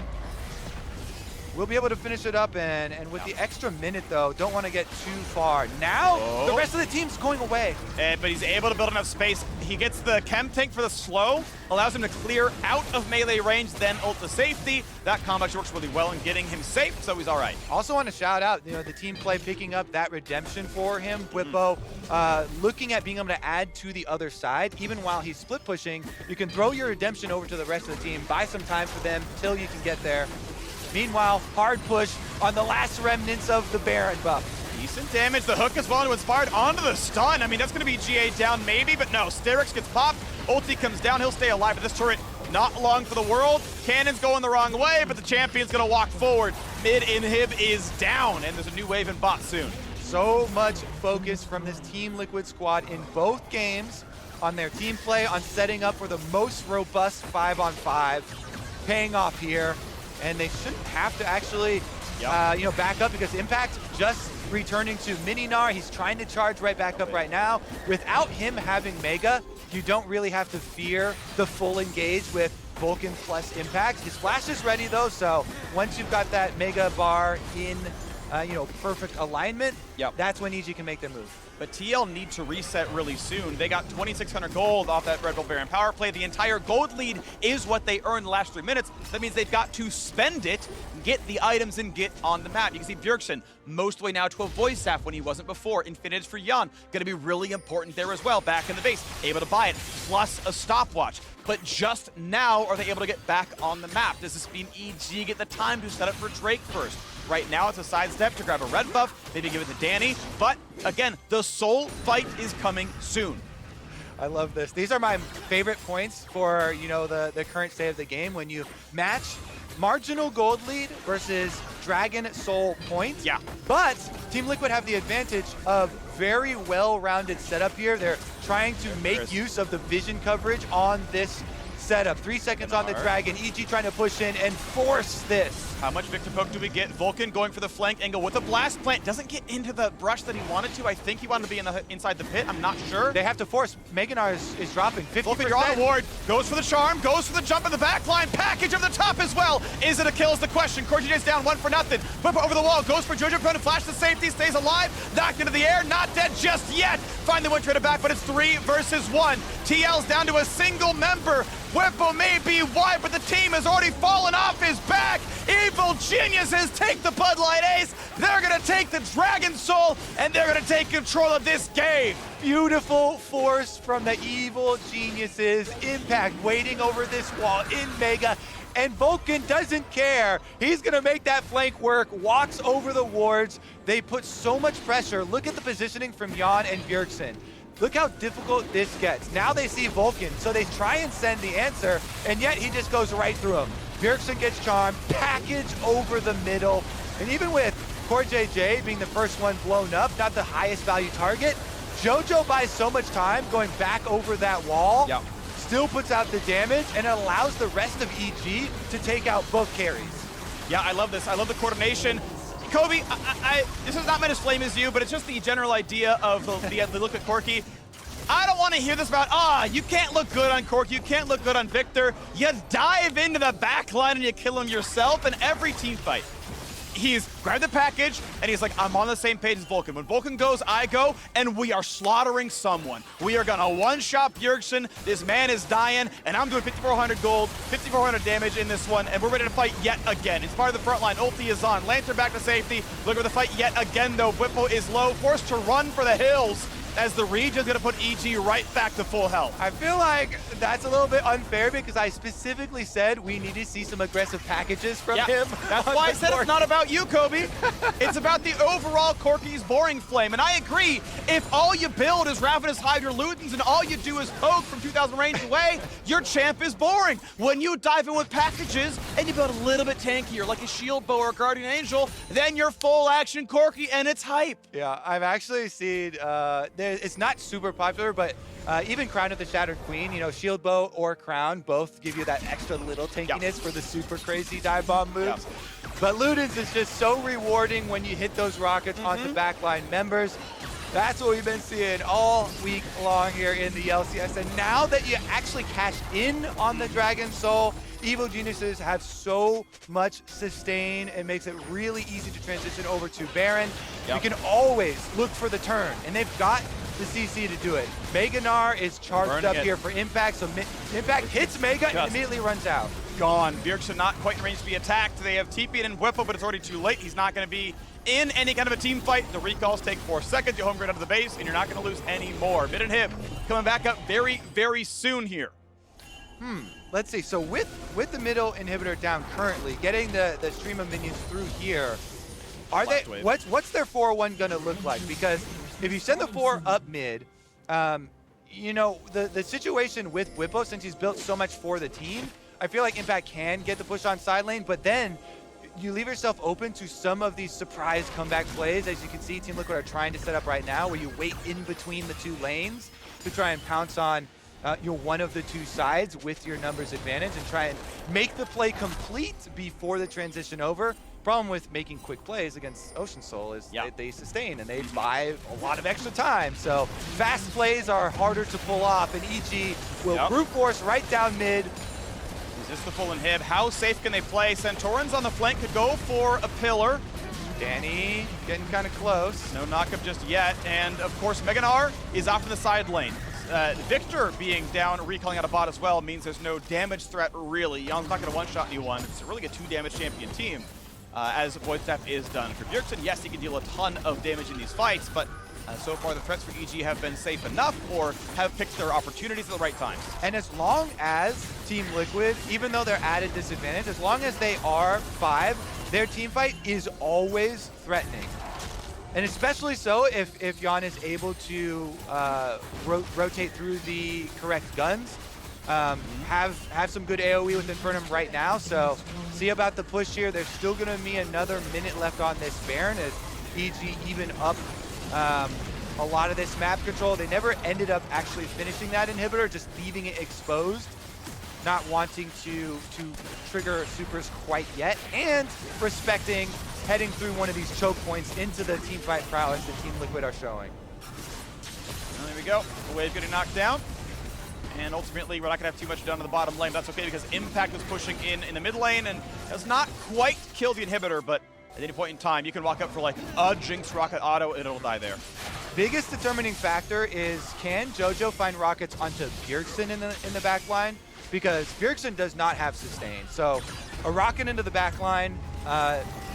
Speaker 7: We'll be able to finish it up, and with the extra minute, though, don't want to get too far. Now, the rest of the team's going away.
Speaker 6: But he's able to build enough space. He gets the chem tank for the slow, allows him to clear out of melee range, then ult to safety. That combo actually works really well in getting him safe, so he's all right.
Speaker 7: Also want to shout out, the team play picking up that redemption for him. Whippo looking at being able to add to the other side. Even while he's split pushing, you can throw your redemption over to the rest of the team, buy some time for them till you can get there. Meanwhile, hard push on the last remnants of the Baron buff.
Speaker 6: Decent damage. The hook as well to Inspired onto the stun. I mean, that's going to be GA down maybe, but no. Sterix gets popped. Ulti comes down. He'll stay alive, but this turret not long for the world. Cannon's going the wrong way, but the champion's going to walk forward. Mid inhib is down, and there's a new wave in bot soon.
Speaker 7: So much focus from this Team Liquid squad in both games on their team play, on setting up for the most robust 5-on-5. Paying off here. And they shouldn't have to actually, back up, because Impact just returning to Mininar. He's trying to charge right back up right now. Without him having Mega, you don't really have to fear the full engage with Vulcan plus Impact. His flash is ready though, so once you've got that Mega bar in, perfect alignment, that's when EG can make their move.
Speaker 6: But TL need to reset really soon. They got 2,600 gold off that Red Bull Baron power play. The entire gold lead is what they earned the last 3 minutes. That means they've got to spend it, get the items, and get on the map. You can see Bjergsen most of the way now to a voice staff when he wasn't before. Infinite for Jan, going to be really important there as well. Back in the base, able to buy it, plus a stopwatch. But just now are they able to get back on the map. Does this mean EG get the time to set up for Drake first? Right now, it's a sidestep to grab a red buff, maybe give it to Danny. But again, the soul fight is coming soon.
Speaker 7: I love this. These are my favorite points for, the current state of the game. When you match marginal gold lead versus Dragon Soul points.
Speaker 6: Yeah.
Speaker 7: But Team Liquid have the advantage of very well-rounded setup here. They're trying to make use of the vision coverage on this setup. 3 seconds on the Dragon. EG trying to push in and force this.
Speaker 6: How much Victor poke do we get? Vulcan going for the flank angle with a blast plant. Doesn't get into the brush that he wanted to. I think he wanted to be inside the pit. I'm not sure.
Speaker 7: They have to force. Meganar is dropping 50%.
Speaker 6: Vulcan, you're on the ward. Goes for the charm. Goes for the jump in the back line. Package over the top as well. Is it a kill is the question. CoreJJ's down 1 for nothing. Whip over the wall. Goes for Jojo Pro to flash the safety. Stays alive. Knocked into the air. Not dead just yet. Finally went traded back, but it's 3 versus 1. TL's down to a single member. Whippo may be wide, but the team has already fallen off his back. Evil geniuses take the Bud Light Ace. They're going to take the Dragon Soul, and they're going to take control of this game.
Speaker 7: Beautiful force from the evil geniuses. Impact waiting over this wall in Mega. And Vulcan doesn't care. He's going to make that flank work, walks over the wards. They put so much pressure. Look at the positioning from Jan and Bjergsen. Look how difficult this gets. Now they see Vulcan, so they try and send the answer, and yet he just goes right through him. Bjergsen gets charmed, package over the middle, and even with CoreJJ being the first one blown up, not the highest value target, Jojo buys so much time going back over that wall, still puts out the damage, and it allows the rest of EG to take out both carries.
Speaker 6: Yeah, I love this. I love the coordination. Kobe, this is not meant as flame as you, but it's just the general idea of the look at Corki. I don't want to hear this about, you can't look good on Corki, you can't look good on Victor. You dive into the back line and you kill him yourself in every team fight. He's grabbed the package, and he's like, I'm on the same page as Vulcan. When Vulcan goes, I go, and we are slaughtering someone. We are gonna one-shot Bjergsen. This man is dying, and I'm doing 5,400 gold, 5,400 damage in this one, and we're ready to fight yet again. It's part of the front line. Ulti is on. Lantern back to safety. Look at the fight yet again, though. Whippo is low, forced to run for the hills, as the region's gonna put EG right back to full health.
Speaker 7: I feel like that's a little bit unfair because I specifically said we need to see some aggressive packages from him.
Speaker 6: That's why I said it's not about you, Kobe. It's about the overall Corki's boring flame. And I agree, if all you build is Ravenous Hydra Lutens and all you do is poke from 2,000 range away, your champ is boring. When you dive in with packages and you build a little bit tankier, like a Shield Bow or a Guardian Angel, then you're full action Corki and it's hype.
Speaker 7: Yeah, I've actually seen, it's not super popular, but even Crown of the Shattered Queen, you know, Shield Bow or Crown both give you that extra little tankiness for the super crazy dive bomb moves. But Ludens is just so rewarding when you hit those rockets onto backline members. That's what we've been seeing all week long here in the LCS. And now that you actually cash in on the Dragon Soul, Evil Geniuses have so much sustain. It makes it really easy to transition over to Baron. You can always look for the turn, and they've got the CC to do it. Meganar is charged up here for Impact, so Impact hits Mega and immediately runs out.
Speaker 6: Gone. Bjergsen not quite in range to be attacked. They have TP'd and Whippo, but it's already too late. He's not going to be in any kind of a team fight. The recalls take 4 seconds. You home grid out of the base, and you're not going to lose any more. Mid and Hip coming back up very, very soon here.
Speaker 7: Let's see. So with the middle inhibitor down currently, getting the stream of minions through here, are they? What's their 4-1 going to look like? Because if you send the 4 up mid, you know, the situation with Whippo, since he's built so much for the team, I feel like Impact can get the push on side lane, but then you leave yourself open to some of these surprise comeback plays. As you can see, Team Liquid are trying to set up right now, where you wait in between the 2 lanes to try and pounce on your one of the 2 sides with your numbers advantage and try and make the play complete before the transition over. Problem with making quick plays against Ocean Soul is they sustain and they buy a lot of extra time. So fast plays are harder to pull off, and EG will brute force right down mid.
Speaker 6: Is this the full inhib? How safe can they play? Centaurans on the flank could go for a pillar.
Speaker 7: Danny getting kind of close.
Speaker 6: No knockup just yet. And of course, Meganar is off in the side lane. Victor being down, recalling out a bot as well, means there's no damage threat really. Jan's not going to one-shot anyone. It's really a 2-damage champion team. As Void Step is done. For Bjergsen, yes, he can deal a ton of damage in these fights, but so far the threats for EG have been safe enough or have picked their opportunities at the right times.
Speaker 7: And as long as Team Liquid, even though they're at a disadvantage, as long as they are 5, their team fight is always threatening. And especially so if Jan is able to rotate through the correct guns. have some good AoE with Infernum right now. So see about the push here. There's still going to be another minute left on this Baron as EG even up a lot of this map control. They never ended up actually finishing that inhibitor, just leaving it exposed, not wanting to trigger supers quite yet, and respecting heading through one of these choke points into the team fight prowess that Team Liquid are showing.
Speaker 6: And there we go. The wave getting knocked down. And ultimately, we're not going to have too much done in the bottom lane. That's okay because Impact is pushing in the mid lane and does not quite kill the inhibitor, but at any point in time, you can walk up for like a Jinx rocket auto and it'll die there.
Speaker 7: Biggest determining factor is, can JoJo find rockets onto Bjergsen in the back line? Because Bjergsen does not have sustain. So a rocket into the back line.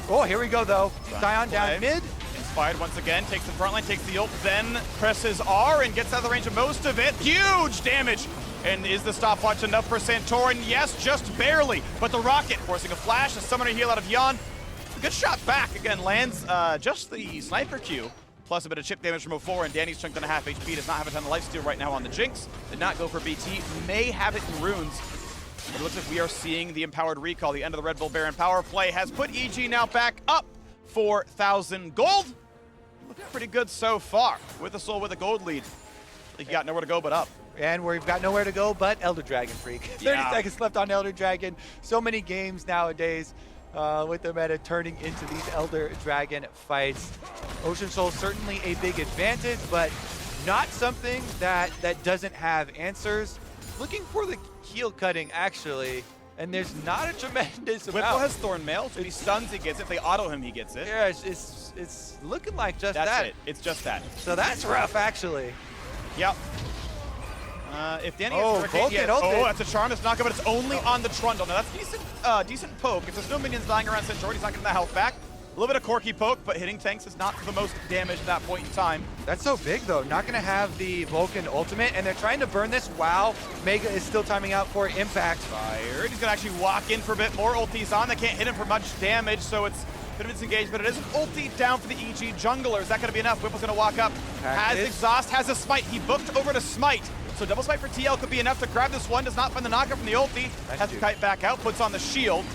Speaker 7: Oh, here we go though. Sion down mid.
Speaker 6: Inspired once again, takes the front line, takes the ult, then presses R and gets out of the range of most of it. Huge damage! And is the stopwatch enough for Santorin? Yes, just barely. But the rocket forcing a flash, a summoner heal out of Yon. Good shot back, again, lands just the sniper Q, plus a bit of chip damage from 04, and Danny's chunked on a half HP, does not have a ton of lifesteal right now on the Jinx. Did not go for BT, may have it in runes. It looks like we are seeing the empowered recall. The end of the Red Bull Baron power play has put EG now back up 4,000 gold. Looking pretty good so far. With the soul with a gold lead. You got nowhere to go but up.
Speaker 7: And we've got nowhere to go but Elder Dragon Freak. 30 seconds left on Elder Dragon. So many games nowadays with the meta turning into these Elder Dragon fights. Ocean Soul certainly a big advantage, but not something that doesn't have answers. Looking for the heal cutting actually, and there's not a tremendous amount.
Speaker 6: Whipple has Thorn Mail, so if he stuns, he gets it. If they auto him, he gets it.
Speaker 7: Yeah, it's looking like just
Speaker 6: That's
Speaker 7: that.
Speaker 6: it. It's just that.
Speaker 7: So that's rough actually.
Speaker 6: Yep. If Danny
Speaker 7: Oh,
Speaker 6: has Hurricane,
Speaker 7: Vulcan
Speaker 6: oh,
Speaker 7: ulted.
Speaker 6: that's a charm. It's not good, but it's only on the Trundle. Now that's decent poke. If there's no minions dying around Centaur, he's not getting the health back. A little bit of Corky poke, but hitting tanks is not the most damage at that point in time.
Speaker 7: That's so big though. Not gonna have the Vulcan ultimate, and they're trying to burn this while Mega is still timing out for impact.
Speaker 6: Fired. He's gonna actually walk in for a bit more. Ulti's on. They can't hit him for much damage, so it's a bit of disengaged, but it is an ulti down for the EG jungler. Is that gonna be enough? Whipple's gonna walk up. Has exhaust, has a smite. He booked over to smite. So double smite for TL could be enough to grab this one. Does not find the knockup from the ulti. Has to kite back out, puts on the shield.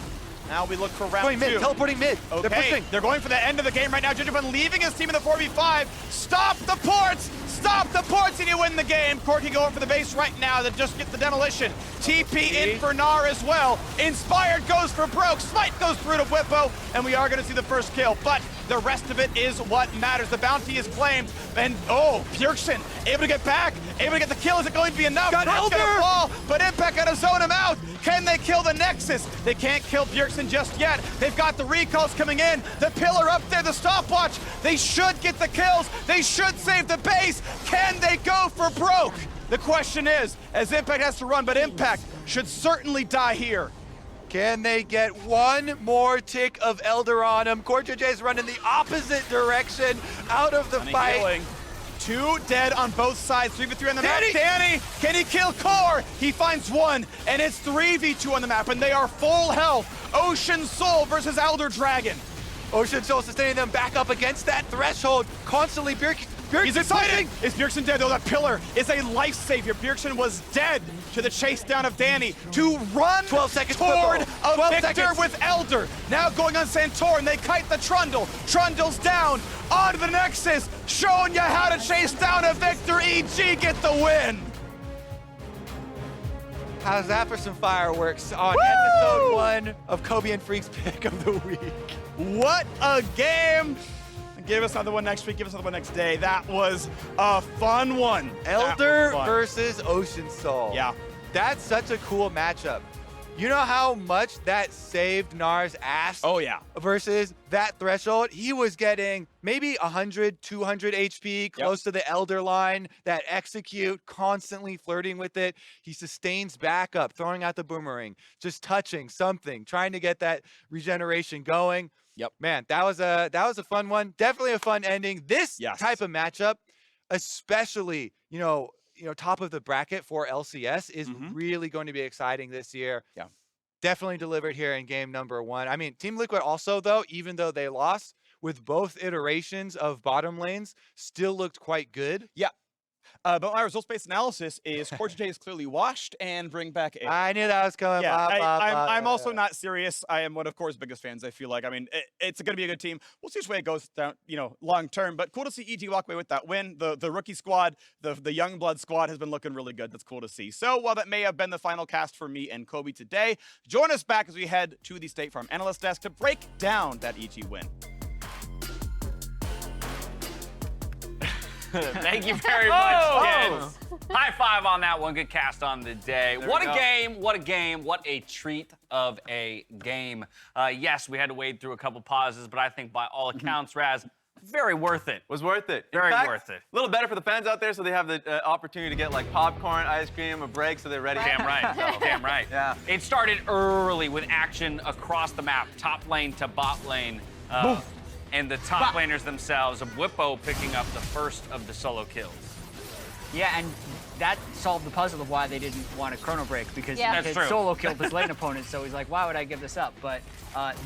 Speaker 6: Now we look for round
Speaker 7: Going mid,
Speaker 6: two.
Speaker 7: teleporting mid.
Speaker 6: Okay,
Speaker 7: They're pushing.
Speaker 6: They're going for the end of the game right now. Gingerbread leaving his team in the 4v5. Stop the ports! Stop the ports and you win the game. Corky going for the base right now to just get the demolition. TP in for Gnar as well. Inspired goes for Broke. Smite goes through to Whippo. And we are going to see the first kill. But the rest of it is what matters. The bounty is claimed. And oh, Bjergsen able to get back. Able to get the kill. Is it going to be enough?
Speaker 7: Got
Speaker 6: Broke's gonna
Speaker 7: Elder!
Speaker 6: fall, but Impact gonna zone him out. Can they kill the Nexus? They can't kill Bjergsen just yet. They've got the recalls coming in. The pillar up there, the stopwatch. They should get the kills. They should save the base. Can they go for Broke? The question is, as Impact has to run, but Impact should certainly die here.
Speaker 7: Can they get one more tick of Elder on him? CoreJJ is running the opposite direction out of the fight.
Speaker 6: Healing. Two dead on both sides, 3v3 on the
Speaker 7: Danny!
Speaker 6: map. Danny, can he kill Core? He finds one, and it's 3v2 on the map, and they are full health. Ocean Soul versus Elder Dragon.
Speaker 7: Ocean Soul sustaining them back up against that threshold. Constantly, Bjergsen
Speaker 6: He's excited. Is Bjergsen dead? Though that pillar is a life savior. Bjergsen was dead to the chase down of Danny to run
Speaker 7: 12 seconds,
Speaker 6: toward
Speaker 7: Whipple.
Speaker 6: a
Speaker 7: 12
Speaker 6: victor
Speaker 7: seconds.
Speaker 6: with Elder. Now going on Santorin, they kite the Trundle. Trundle's down onto the Nexus, showing you how to chase down a victor. EG get the win.
Speaker 7: How's that for some fireworks on episode 1 of Kobe and Freak's Pick of the Week?
Speaker 6: What a game. Give us another one next week. Give us another one next day. That was a fun one.
Speaker 7: Elder versus Ocean Soul.
Speaker 6: Yeah.
Speaker 7: That's such a cool matchup. You know how much that saved Gnar's ass?
Speaker 6: Oh, yeah.
Speaker 7: Versus that threshold? He was getting maybe 100, 200 HP, close to the Elder line, that execute, constantly flirting with it. He sustains back up, throwing out the boomerang, just touching something, trying to get that regeneration going.
Speaker 6: Yep.
Speaker 7: Man, that was a fun one. Definitely a fun ending. This type of matchup, especially, you know, top of the bracket for LCS is really going to be exciting this year.
Speaker 6: Yeah.
Speaker 7: Definitely delivered here in game number 1. I mean, Team Liquid also, though, even though they lost, with both iterations of bottom lanes, still looked quite good.
Speaker 6: Yeah. But my results-based analysis is CoreJJ is clearly washed and bring back A.
Speaker 7: I knew that was coming.
Speaker 6: Yeah, I'm also
Speaker 7: not.
Speaker 6: not serious. I am one of Core's biggest fans. I feel like, I mean, it's going to be a good team. We'll see which way it goes down, long term. But cool to see EG walk away with that win. The rookie squad, the young blood squad has been looking really good. That's cool to see. So while that may have been the final cast for me and Kobe today, join us back as we head to the State Farm Analyst Desk to break down that EG win.
Speaker 3: Thank you very much, kids. High five on that one. Good cast on the day. What a game, what a game, what a treat of a game. Yes, we had to wade through a couple pauses, but I think by all accounts, Raz, very worth it.
Speaker 4: Was worth it.
Speaker 3: Very
Speaker 4: In fact,
Speaker 3: worth it.
Speaker 4: A little better for the fans out there, so they have the opportunity to get like popcorn, ice cream, a break, so they're ready.
Speaker 3: Damn right. Damn right.
Speaker 4: Yeah.
Speaker 3: It started early with action across the map, top lane to bot lane. And the top laners themselves, Whippo picking up the first of the solo kills.
Speaker 2: Yeah, and that solved the puzzle of why they didn't want a chrono break, because
Speaker 5: Yeah.
Speaker 2: he
Speaker 3: That's
Speaker 2: had
Speaker 3: true.
Speaker 2: solo killed his lane opponent, so he's like, why would I give this up? But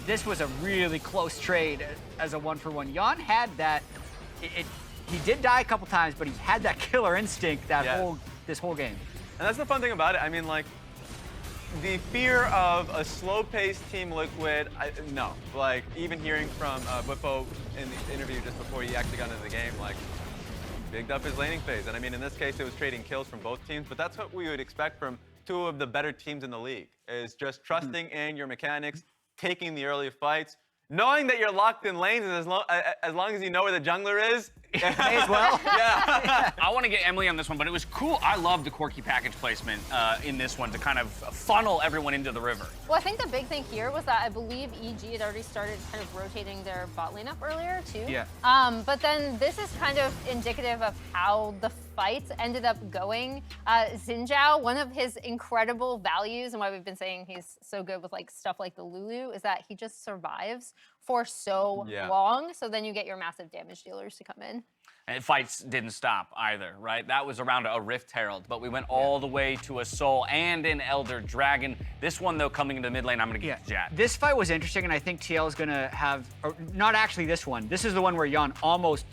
Speaker 2: this was a really close trade as a 1-for-1. Jan had that, he did die a couple times, but he had that killer instinct this whole game.
Speaker 4: And that's the fun thing about it. I mean, like, the fear of a slow-paced Team Liquid, no. Like, even hearing from Whippo in the interview just before he actually got into the game, like, bigged up his laning phase. And I mean, in this case, it was trading kills from both teams, but that's what we would expect from two of the better teams in the league, is just trusting in your mechanics, taking the early fights, knowing that you're locked in lanes, and as long as you know where the jungler is,
Speaker 2: May as well.
Speaker 4: yeah.
Speaker 3: I want to get Emily on this one, but it was cool. I love the quirky package placement in this one to kind of funnel everyone into the river.
Speaker 5: Well, I think the big thing here was that I believe EG had already started kind of rotating their bot lane up earlier too.
Speaker 2: Yeah.
Speaker 5: But then this is kind of indicative of how the fights ended up going. Xin Zhao, one of his incredible values and why we've been saying he's so good with like stuff like the Lulu is that he just survives for so long. So then you get your massive damage dealers to come in.
Speaker 3: And fights didn't stop either, right? That was around a Rift Herald, but we went all the way to a Soul and an Elder Dragon. This one, though, coming into the mid lane, I'm going to get Jat.
Speaker 2: This fight was interesting, and I think TL is going to have, or not actually this one. This is the one where Jan almost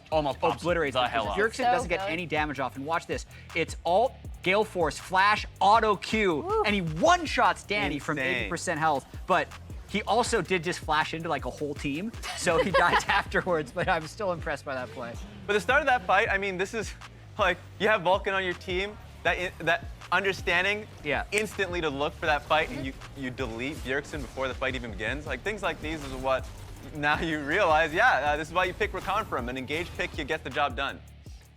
Speaker 3: pops
Speaker 2: obliterates
Speaker 3: the
Speaker 2: him,
Speaker 3: hell
Speaker 2: because
Speaker 3: off.
Speaker 2: Bjergsen
Speaker 5: So
Speaker 2: doesn't get
Speaker 5: good.
Speaker 2: any damage off. And watch this. It's alt, Gale Force, Flash, Auto Q, and he one-shots Danny from
Speaker 4: Insane.
Speaker 2: 80% health. But he also did just flash into like a whole team, so he dies afterwards, but I'm still impressed by that play.
Speaker 4: But the start of that fight, I mean, this is like, you have Vulcan on your team, that understanding instantly to look for that fight, and you delete Bjergsen before the fight even begins. Like, things like these is what now you realize, this is why you pick Rakan from. An engaged pick, you get the job done.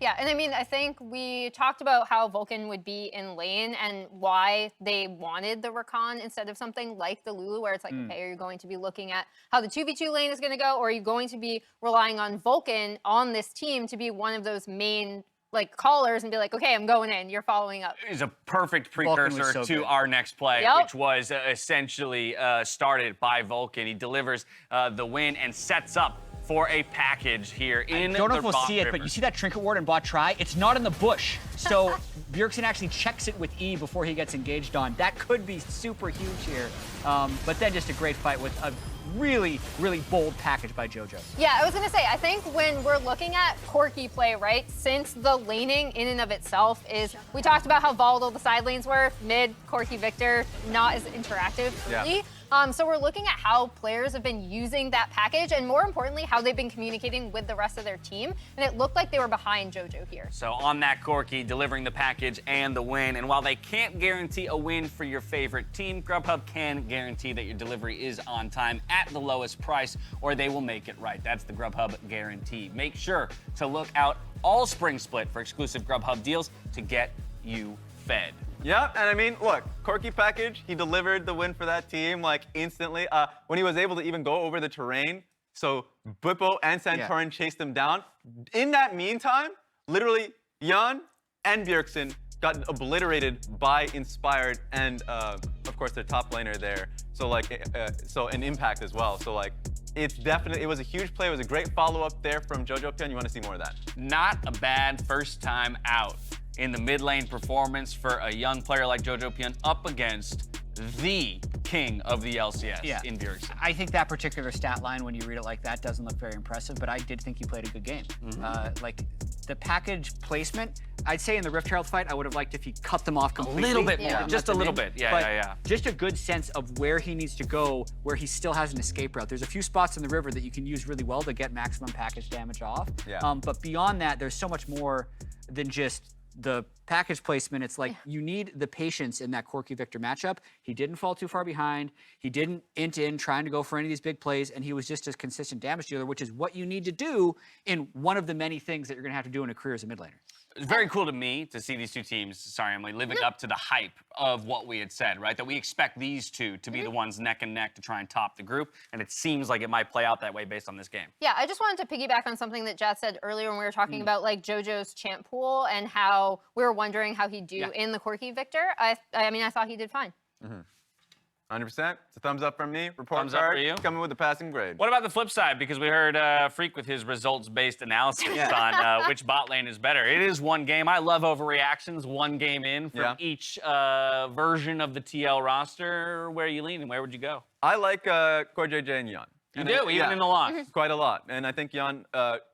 Speaker 5: Yeah, and I mean, I think we talked about how Vulcan would be in lane and why they wanted the Rakan instead of something like the Lulu, where it's like, okay, are you going to be looking at how the 2v2 lane is going to go, or are you going to be relying on Vulcan on this team to be one of those main like callers and be like, okay, I'm going in, you're following up.
Speaker 3: Is a perfect
Speaker 2: Vulcan was
Speaker 3: precursor
Speaker 2: so
Speaker 3: to
Speaker 2: good.
Speaker 3: our next play,
Speaker 5: Yep.
Speaker 3: which was essentially started by Vulcan. He delivers the win and sets up for a package here in
Speaker 2: I don't know
Speaker 3: the
Speaker 2: if we'll
Speaker 3: bot
Speaker 2: see it,
Speaker 3: river.
Speaker 2: but you see that trinket ward in bot try? It's not in the bush. So Bjergsen actually checks it with E before he gets engaged on. That could be super huge here. But then just a great fight with a really, really bold package by JoJo.
Speaker 5: Yeah, I was gonna say, I think when we're looking at quirky play, right, since the laning in and of itself is, we talked about how volatile the side lanes were, mid, Corki Victor, not as interactive early. So we're looking at how players have been using that package, and more importantly, how they've been communicating with the rest of their team. And it looked like they were behind JoJo here.
Speaker 3: So on that Corki, delivering the package and the win. And while they can't guarantee a win for your favorite team, Grubhub can guarantee that your delivery is on time at the lowest price, or they will make it right. That's the Grubhub guarantee. Make sure to look out all Spring Split for exclusive Grubhub deals to get you fed.
Speaker 4: Yeah, and I mean, look, Corki package, he delivered the win for that team, like, instantly. When he was able to even go over the terrain, so Whippo and Santorin chased him down. In that meantime, literally, Jan and Bjergsen got obliterated by Inspired and, of course, their top laner there. So, like, so an impact as well. So, like, it was a huge play. It was a great follow-up there from JoJo Pion. You want to see more of that.
Speaker 3: Not a bad first time out in the mid lane performance for a young player like JoJo Pion up against the king of the LCS in Bjergsen.
Speaker 2: I think that particular stat line, when you read it like that, doesn't look very impressive, but I did think he played a good game. Like, the package placement, I'd say in the Rift Herald fight, I would have liked if he cut them off completely.
Speaker 3: A little bit more,
Speaker 2: and
Speaker 3: just
Speaker 2: let
Speaker 3: a
Speaker 2: them
Speaker 3: little
Speaker 2: in.
Speaker 3: bit.
Speaker 2: But
Speaker 3: Yeah.
Speaker 2: just a good sense of where he needs to go, where he still has an escape route. There's a few spots in the river that you can use really well to get maximum package damage off.
Speaker 4: Yeah.
Speaker 2: But beyond that, there's so much more than just the package placement. It's like you need the patience in that Corki Victor matchup. He didn't fall too far behind. He didn't int in trying to go for any of these big plays, and he was just a consistent damage dealer, which is what you need to do in one of the many things that you're going to have to do in a career as a mid laner.
Speaker 3: It's very cool to me to see these two teams, sorry Emily, living up to the hype of what we had said, right? That we expect these two to be the ones neck and neck to try and top the group, and it seems like it might play out that way based on this game.
Speaker 5: Yeah, I just wanted to piggyback on something that Jad said earlier when we were talking about like JoJo's champ pool and how we were wondering how he'd do in the Corki Victor. I mean, I thought he did fine.
Speaker 4: 100%. It's a thumbs up from me. Report
Speaker 3: Thumbs up
Speaker 4: card
Speaker 3: for you.
Speaker 4: coming with a passing grade.
Speaker 3: What about the flip side? Because we heard Freak with his results-based analysis on which bot lane is better. It is one game. I love overreactions. One game in from each version of the TL roster. Where are you leaning? Where would you go?
Speaker 4: I like CoreJJ and Yon.
Speaker 3: You do, even in the launch.
Speaker 4: Quite a lot. And I think Jan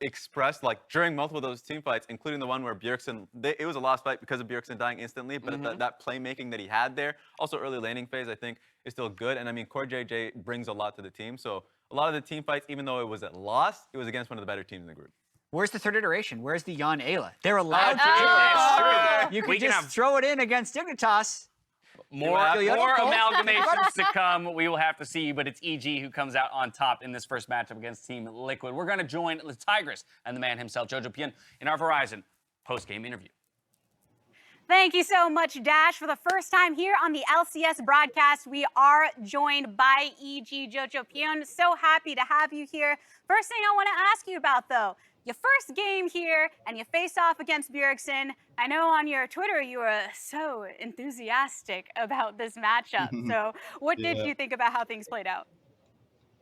Speaker 4: expressed, like, during multiple of those team fights, including the one where Bjergsen, it was a lost fight because of Bjergsen dying instantly, but that playmaking that he had there, also early laning phase, I think, is still good. And I mean, CoreJJ brings a lot to the team. So a lot of the team fights, even though it was a loss, it was against one of the better teams in the group.
Speaker 2: Where's the third iteration? Where's the Jan Ayla? They're allowed to
Speaker 3: It's true.
Speaker 2: You
Speaker 3: We
Speaker 2: can
Speaker 3: can
Speaker 2: just throw it in against Dignitas.
Speaker 3: More amalgamations to come. We will have to see, but it's EG who comes out on top in this first matchup against Team Liquid. We're going to join the Tigress and the man himself, Jojo Pian, in our Verizon post-game interview.
Speaker 8: Thank you so much, Dash. For the first time here on the LCS broadcast, we are joined by EG Jojo Pion. So happy to have you here. First thing I want to ask you about, though, your first game here, and you face off against Bjergsen. I know on your Twitter you were so enthusiastic about this matchup. So what did you think about how things played out?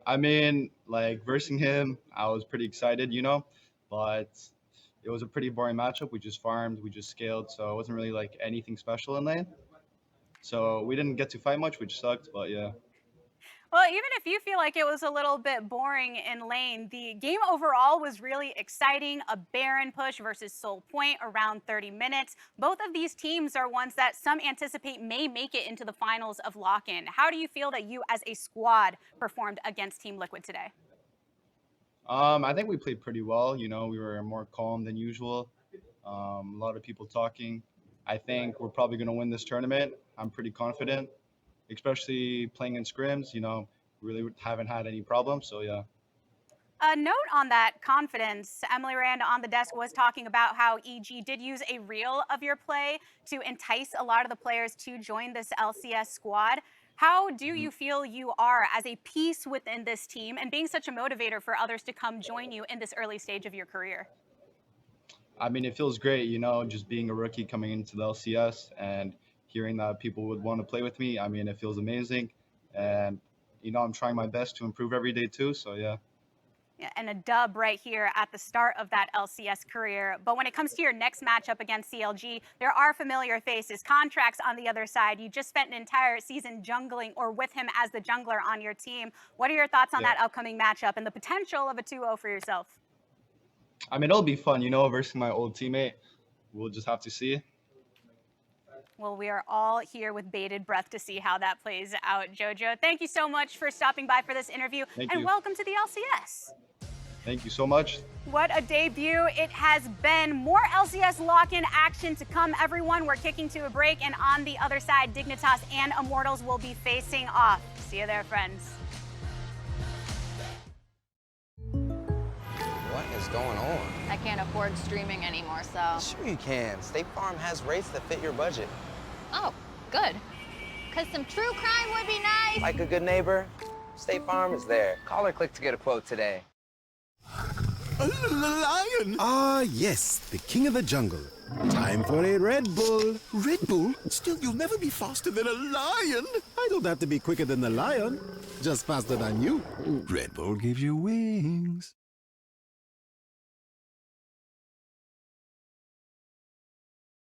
Speaker 9: I mean, like, versing him, I was pretty excited, you know, but it was a pretty boring matchup. We just farmed, we just scaled, so it wasn't really, like, anything special in lane. So we didn't get to fight much, which sucked, but yeah.
Speaker 8: Well, even if you feel like it was a little bit boring in lane, the game overall was really exciting. A Baron push versus Soul Point around 30 minutes. Both of these teams are ones that some anticipate may make it into the finals of Lock-In. How do you feel that you as a squad performed against Team Liquid today?
Speaker 9: I think we played pretty well. You know, we were more calm than usual. A lot of people talking. I think we're probably going to win this tournament. I'm pretty confident. Especially playing in scrims, you know, really haven't had any problems, so yeah.
Speaker 8: A note on that confidence, Emily Rand on the desk was talking about how EG did use a reel of your play to entice a lot of the players to join this LCS squad. How do you feel you are as a piece within this team and being such a motivator for others to come join you in this early stage of your career?
Speaker 9: I mean, it feels great, you know, just being a rookie coming into the LCS and hearing that people would want to play with me. I mean, it feels amazing. And, you know, I'm trying my best to improve every day too. So, yeah.
Speaker 8: Yeah, and a dub right here at the start of that LCS career. But when it comes to your next matchup against CLG, there are familiar faces. Contracts on the other side. You just spent an entire season jungling or with him as the jungler on your team. What are your thoughts on that upcoming matchup and the potential of a 2-0 for yourself?
Speaker 9: I mean, it'll be fun, you know, versus my old teammate. We'll just have to see.
Speaker 8: Well, we are all here with bated breath to see how that plays out, Jojo. Thank you so much for stopping by for this interview. And welcome to the LCS.
Speaker 9: Thank you so much.
Speaker 8: What a debut it has been. More LCS lock-in action to come, everyone. We're kicking to a break, and on the other side, Dignitas and Immortals will be facing off. See you there, friends.
Speaker 10: What is going on?
Speaker 11: I can't afford streaming anymore, so.
Speaker 10: Sure you can. State Farm has rates that fit your budget.
Speaker 11: Oh, good. Because some true crime would be nice.
Speaker 10: Like a good neighbor, State Farm is there. Call or click to get a quote today.
Speaker 12: A lion! Ah, yes, the king of the jungle. Time for a Red Bull. Red Bull? Still, you'll never be faster than a lion. I don't have to be quicker than the lion, just faster than you. Red Bull gives you wings.